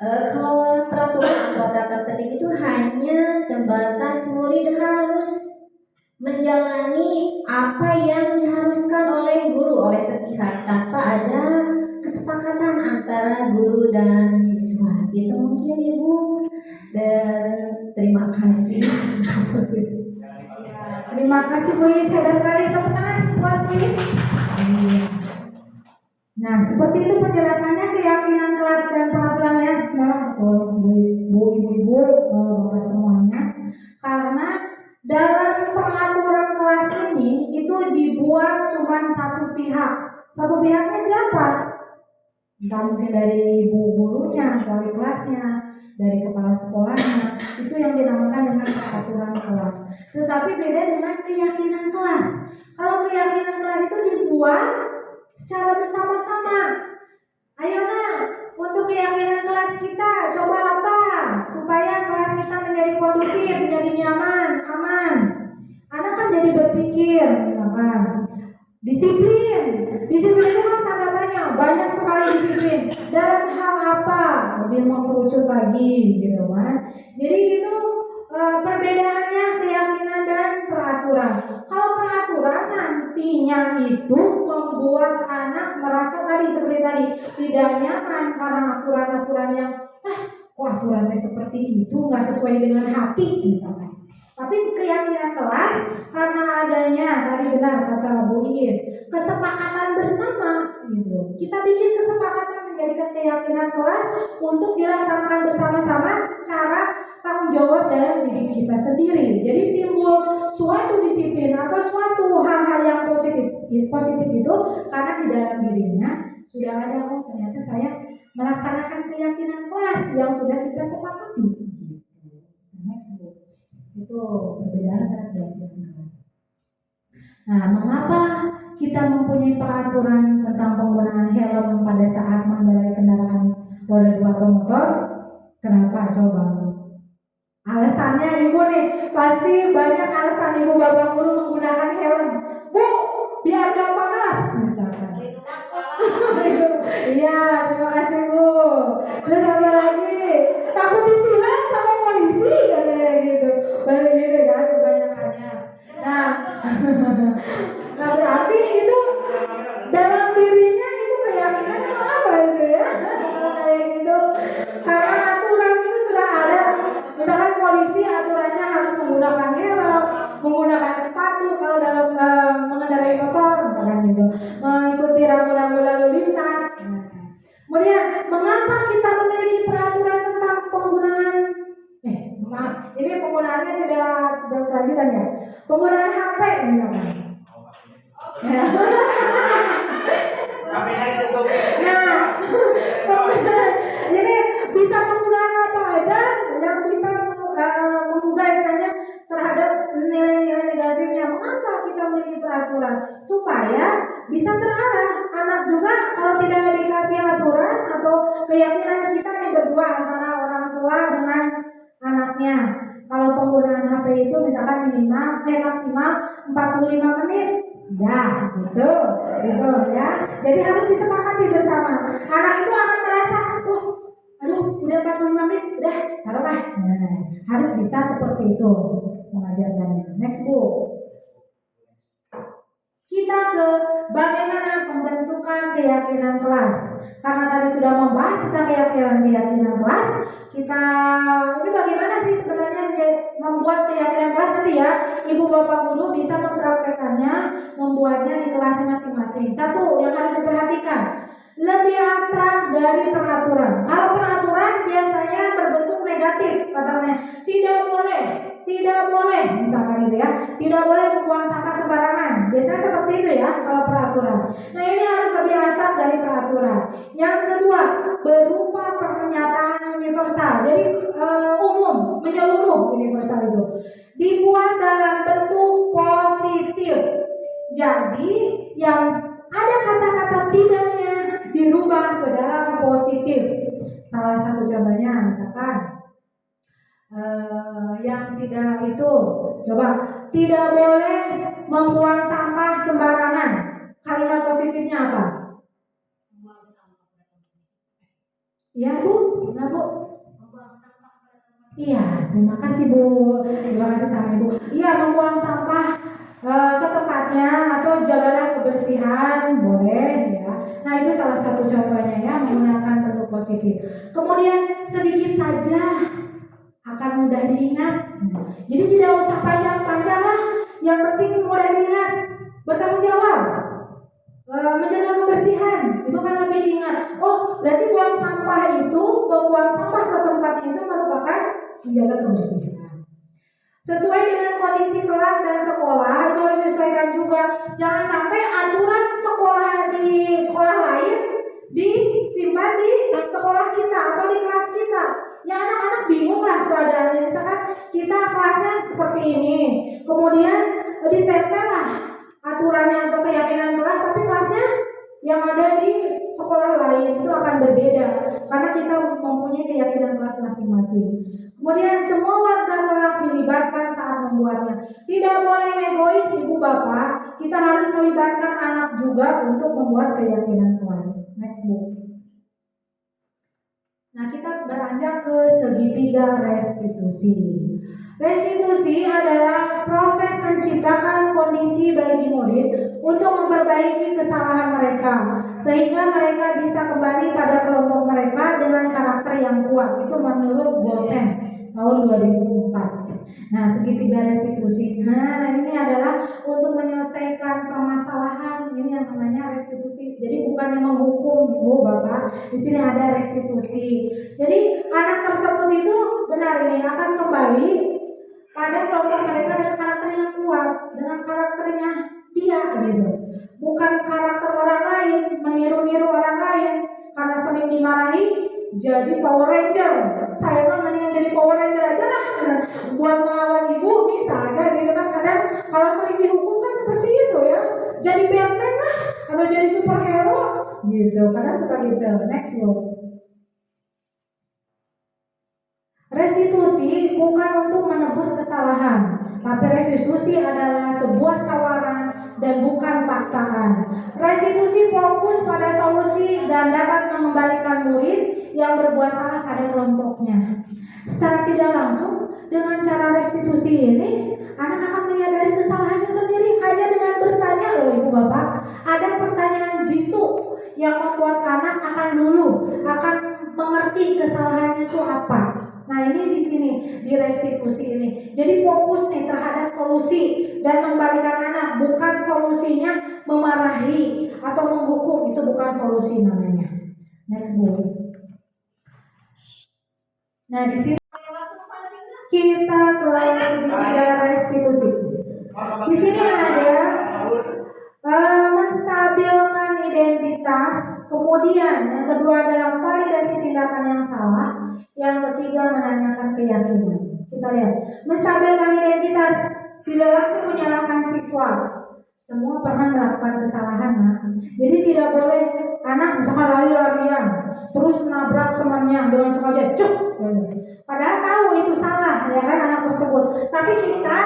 Kalau peraturan atau tata tertib itu hanya sebatas murid harus menjalani apa yang diharuskan oleh guru, oleh sepihak, tanpa ada kesepakatan antara guru dan siswa. Itu mungkin Ibu, dan terima kasih. Terima kasih Bu Is, hebat sekali, tepuk tangan buat Bu Is. Nah, seperti itu penjelasannya keyakinan kelas dan peraturannya ibu-ibu, bapak semuanya. Karena dalam peraturan kelas ini itu dibuat cuma satu pihak. Satu pihaknya siapa? Entah mungkin dari ibu gurunya, dari kelasnya, dari kepala sekolahnya. Itu yang dinamakan dengan peraturan kelas. Tetapi beda dengan keyakinan kelas. Kalau keyakinan kelas itu dibuat secara bersama-sama. Ayo nak, untuk keyakinan kelas kita coba apa supaya kelas kita menjadi kondusif, menjadi nyaman, aman. Anak kan jadi berpikir, gitu kan. Disiplin itu kan tanda tanya, banyak sekali disiplin. Dalam hal apa? Lebih mengkerucut lagi, gitu kan. Jadi itu perbedaannya keyakinan dan peraturan. Kalau peraturan nantinya itu membuat anak merasa seperti tadi tidak nyaman karena aturan-aturan yang kok aturannya seperti itu nggak sesuai dengan hati misalnya. Tapi keyakinan kelas karena adanya tadi benar kata Bu Iis, kesepakatan bersama gitu. Kita bikin kesepakatan menjadikan keyakinan kelas untuk dilaksanakan bersama-sama secara tanggung jawab dalam diri kita sendiri. Jadi timbul suatu disiplin atau suatu hal-hal yang positif itu karena di dalam dirinya sudah ada ternyata saya melaksanakan keyakinan kelas yang sudah kita sepakati. Itu perbedaan antara keyakinan kelas. Nah, mengapa kita mempunyai peraturan tentang penggunaan helm pada saat mengendarai kendaraan roda 2 atau motor? Kenapa? Coba. Alasannya ibu nih, pasti banyak alasan ibu bapak guru menggunakan helm. Bu, biar gak panas misalkan. Iya, terima kasih Bu. Terus apa lagi? Takut ditilang sama polisi kayak gitu. Baru gitu kan kebanyakannya. Nah, berarti itu dalam dirinya itu keyakinan apa itu ya? Kayak gitu. Karena aturan itu sudah ada. Misalkan polisi aturannya harus menggunakan helm, menggunakan sepatu kalau dalam mengendarai motor, misalkan gitu, mengikuti rambu-rambu lalu lintas. Kemudian, mengapa kita memiliki peraturan tentang penggunaan? Ini penggunaannya tidak berkelanjutan ya. Penggunaan HP misalkan. Jadi bisa menggunakan apa aja yang bisa menggugah istilahnya terhadap nilai-nilai negatifnya. Mengapa kita memiliki peraturan? Supaya bisa terarah. Anak juga kalau tidak dikasih aturan atau keyakinan kita nih berdua antara orang tua dengan anaknya. Kalau penggunaan HP itu misalkan maksimal 45 menit. Ya, gitu ya. Jadi harus disepakati bersama. Anak itu akan merasa, udah 45 menit, udah, taruhlah. Nah, harus bisa seperti itu mengajarkannya. Next Bu. Kita ke bagaimana pembentukan keyakinan kelas. Karena tadi sudah membahas tentang keyakinan kelas, ini bagaimana sih sebenarnya membuat keyakinan kelas nanti ya. Ibu bapak guru bisa mempraktekannya, membuatnya di kelas masing-masing. Satu yang harus diperhatikan, lebih abstrak dari peraturan. Kalau peraturan biasanya berbentuk negatif, katanya tidak boleh, misalkan gitu ya, tidak boleh membuang sampah sembarangan. Biasanya seperti itu ya kalau peraturan. Nah ini harus lebih abstrak dari peraturan. Yang kedua, berupa pernyataan universal. Jadi umum, menyeluruh, universal itu dibuat dalam bentuk positif. Jadi yang ada kata-kata tidaknya dirubah ke dalam positif. Salah satu contohnya misalkan yang tidak itu, coba, tidak boleh membuang sampah sembarangan. Kalimat positifnya apa? Ya Bu, nah Bu. Iya, terima kasih Bu. Terima kasih sama Ibu. Iya, membuang sampah ke tempatnya atau jagalah kebersihan, boleh ya. Nah itu salah satu contohnya ya, menggunakan bentuk positif. Kemudian sedikit saja akan mudah diingat. Jadi tidak usah panjang-panjang lah. Yang penting mudah diingat. Bertanggung jawab, menjaga kebersihan, itu kan lebih diingat. Oh, berarti buang sampah itu, membuang sampah ke tempatnya itu merupakan menjaga kebersihan. Sesuai dengan kondisi kelas dan sekolah itu harus disesuaikan juga. Jangan sampai aturan sekolah di sekolah lain disimpan di sekolah kita atau di kelas kita. Ya anak-anak bingung lah keadaannya. Misalkan kita kelasnya seperti ini, kemudian ditempel lah aturannya atau keyakinan kelas, tapi kelasnya yang ada di sekolah lain itu akan berbeda karena kita mempunyai keyakinan kelas masing-masing. Kemudian semua warga kelas dilibatkan saat membuatnya. Tidak boleh egois ibu bapak, kita harus melibatkan anak juga untuk membuat keyakinan kelas. Next book. Nah kita beranjak ke segitiga restitusi. Restitusi adalah proses menciptakan kondisi bagi murid untuk memperbaiki kesalahan mereka sehingga mereka bisa kembali pada kelompok mereka dengan karakter yang kuat. Itu menurut Gosen tahun 2004. Nah segitiga restitusi. Nah ini adalah untuk menyelesaikan permasalahan. Ini yang namanya restitusi. Jadi bukan yang menghukum ibu bapak. Di sini ada restitusi. Jadi anak tersebut itu benar ini akan kembali pada kelompok mereka dengan karakter yang kuat, dengan karakternya dia gitu. Bukan karakter orang lain, meniru-niru orang lain karena sering dimarahi jadi Power Ranger. Saya mah mendingan jadi Power Ranger aja lah buat melawan ibu bisa aja gitu kan. Kadang kalau sering dihukum kan seperti itu ya, jadi Batman lah atau jadi superhero gitu. Kadang suka gitu. Next loh. Restitusi bukan untuk menebus kesalahan, tapi restitusi adalah sebuah tawaran dan bukan paksaan. Restitusi fokus pada solusi dan dapat mengembalikan murid yang berbuat salah pada kelompoknya. Secara tidak langsung, dengan cara restitusi ini, anak akan menyadari kesalahannya sendiri hanya dengan bertanya loh ibu bapak. Ada pertanyaan jitu yang membuat anak akan mengerti kesalahannya itu apa. Nah ini di sini di restitusi ini. Jadi fokus nih terhadap solusi dan mengembalikan anak, bukan solusinya memarahi atau menghukum, itu bukan solusi namanya. Next book. Nah di sini kita kelas restitusi. Di sini ada menstabilkan identitas, kemudian yang kedua adalah validasi tindakan yang salah. Yang ketiga menanyakan keyakinan. Kita lihat, menstabilkan identitas, tidak langsung menyalahkan siswa. Semua pernah melakukan kesalahan, nah. Jadi tidak boleh anak misalkan lari-larian terus menabrak temannya dengan sengaja, cuk. Padahal tahu itu salah, ya kan anak tersebut. Tapi kita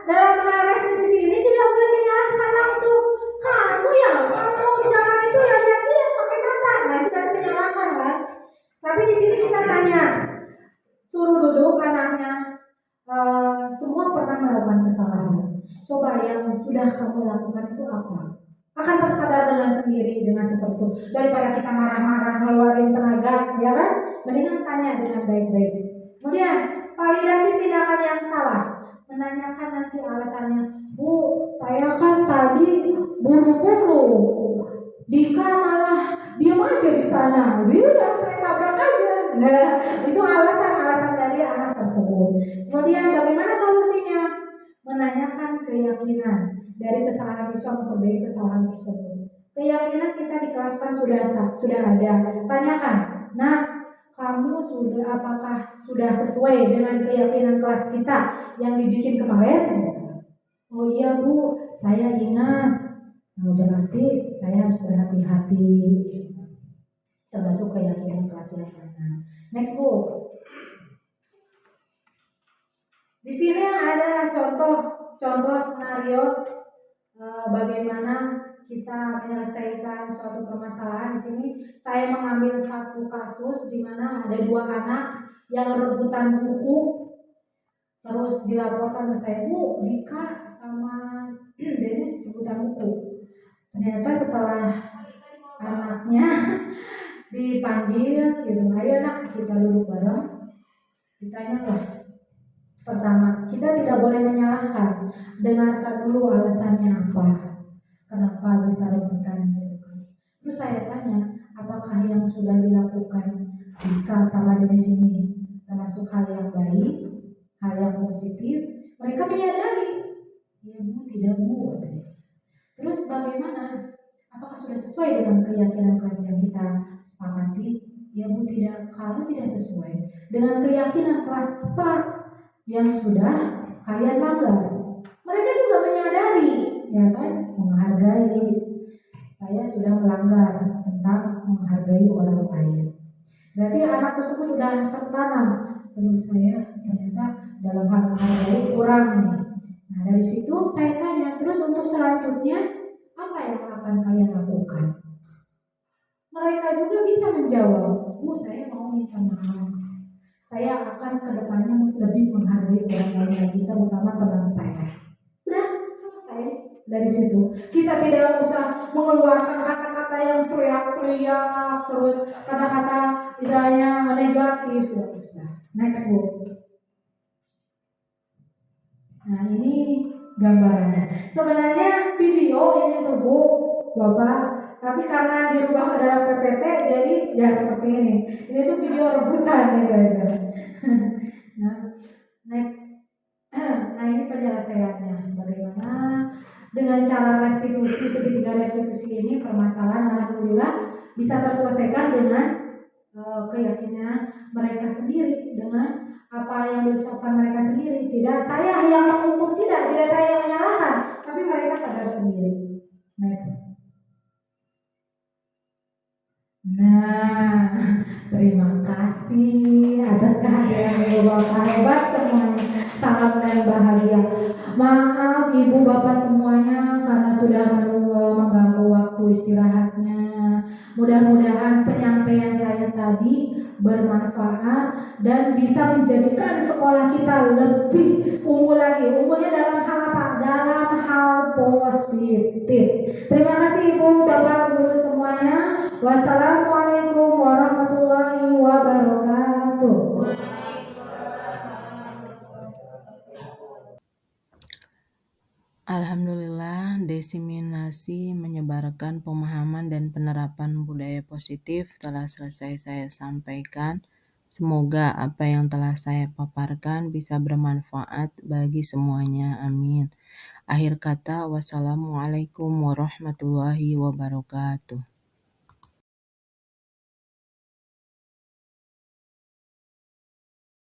dalam hal restitusi ini tidak boleh menyalahkan langsung. Kamu jangan itu ya lihat dia pakai kata. Nah itu berarti menyalahkan kan. Tapi di sini kita tanya, suruh duduk anaknya, semua pernah melakukan kesalahan. Coba yang sudah kamu lakukan itu apa? Akan tersadar dengan sendiri dengan seperti itu. Daripada kita marah-marah ngeluarin tenaga, ya kan? Mendingan tanya dengan baik-baik. Kemudian validasi tindakan yang salah, menanyakan nanti alasannya. Bu, saya kan tadi buru-buru, Dika malah diam aja udah saya tabrak aja. Nah, itu alasan-alasan dari anak tersebut. Kemudian bagaimana solusinya? Menanyakan keyakinan dari kesalahan siswa memperbaiki kesalahan tersebut. Keyakinan kita di kelas kan sudah ada. Tanyakan, nah kamu apakah sudah sesuai dengan keyakinan kelas kita yang dibikin kemarin? Oh iya Bu, saya ingat. Nah, berarti saya harus berhati-hati termasuk keyakinan kelas yang mana. Next Bu. Di sini adalah contoh skenario bagaimana kita menyelesaikan suatu permasalahan. Di sini saya mengambil satu kasus di mana ada dua anak yang rebutan buku, terus dilaporkan ke saya, Bu, Dika sama Dennis rebutan buku. Ternyata setelah anaknya dipanggil, gitu, ayo nak kita duduk bareng, ditanyalah. Pertama, kita tidak boleh menyalahkan, dengarkan dulu alasannya apa, kenapa bisa rebutan gitu kan. Terus saya tanya, apakah yang sudah dilakukan Dika sama Dennis ini termasuk hal yang baik, hal yang positif? Mereka menyadari, ya Bu, tidak Bu. Terus bagaimana? Apakah sudah sesuai dengan keyakinan kelas yang kita sepakati? Ya Bu, tidak. Kalau tidak sesuai dengan keyakinan kelas apa yang sudah kalian langgar, mereka juga menyadari, ya kan, menghargai. Saya sudah melanggar tentang menghargai orang lain. Berarti anak tersebut sudah tertanam. Terus saya ternyata dalam hal menghargai kurang nih. Nah dari situ saya tanya, terus untuk selanjutnya apa yang akan kalian lakukan? Mereka juga bisa menjawab, Bu, saya mau minta maaf. Saya akan kedepannya lebih menghargai orang lain lagi, terutama teman saya. Udah selesai dari situ. Kita tidak usah mengeluarkan kata-kata yang teriak-teriak, terus kata-kata misalnya negatif, tidak usah. Next Bu. Nah ini gambarannya. Sebenarnya video ini tuh Bu, Bapak, tapi karena dirubah ke dalam PPT jadi ya seperti ini. Ini tuh video rebutan nih guys. Nah, next. Nah ini penjelasannya bagaimana dengan cara restitusi, segitiga restitusi ini permasalahan alhamdulillah bisa terselesaikan dengan keyakinan mereka sendiri, dengan apa yang diucapkan mereka sendiri. Tidak saya yang menghukum, tidak saya yang menyalahkan, tapi mereka sadar sendiri. Next. Nah, terima kasih atas kehadiran Ibu Bapak hebat semuanya. Salam dan bahagia. Maaf Ibu Bapak semuanya karena sudah mengganggu waktu istirahatnya. Mudah-mudahan penyampaian saya tadi bermanfaat dan bisa menjadikan sekolah kita lebih unggul lagi. Unggulnya dalam hal apa? Dalam hal positif. Terima kasih Ibu Bapak Guru semuanya. Wassalamualaikum warahmatullahi wabarakatuh. Alhamdulillah, diseminasi menyebarkan pemahaman dan penerapan budaya positif telah selesai saya sampaikan. Semoga apa yang telah saya paparkan bisa bermanfaat bagi semuanya. Amin. Akhir kata, wassalamualaikum warahmatullahi wabarakatuh.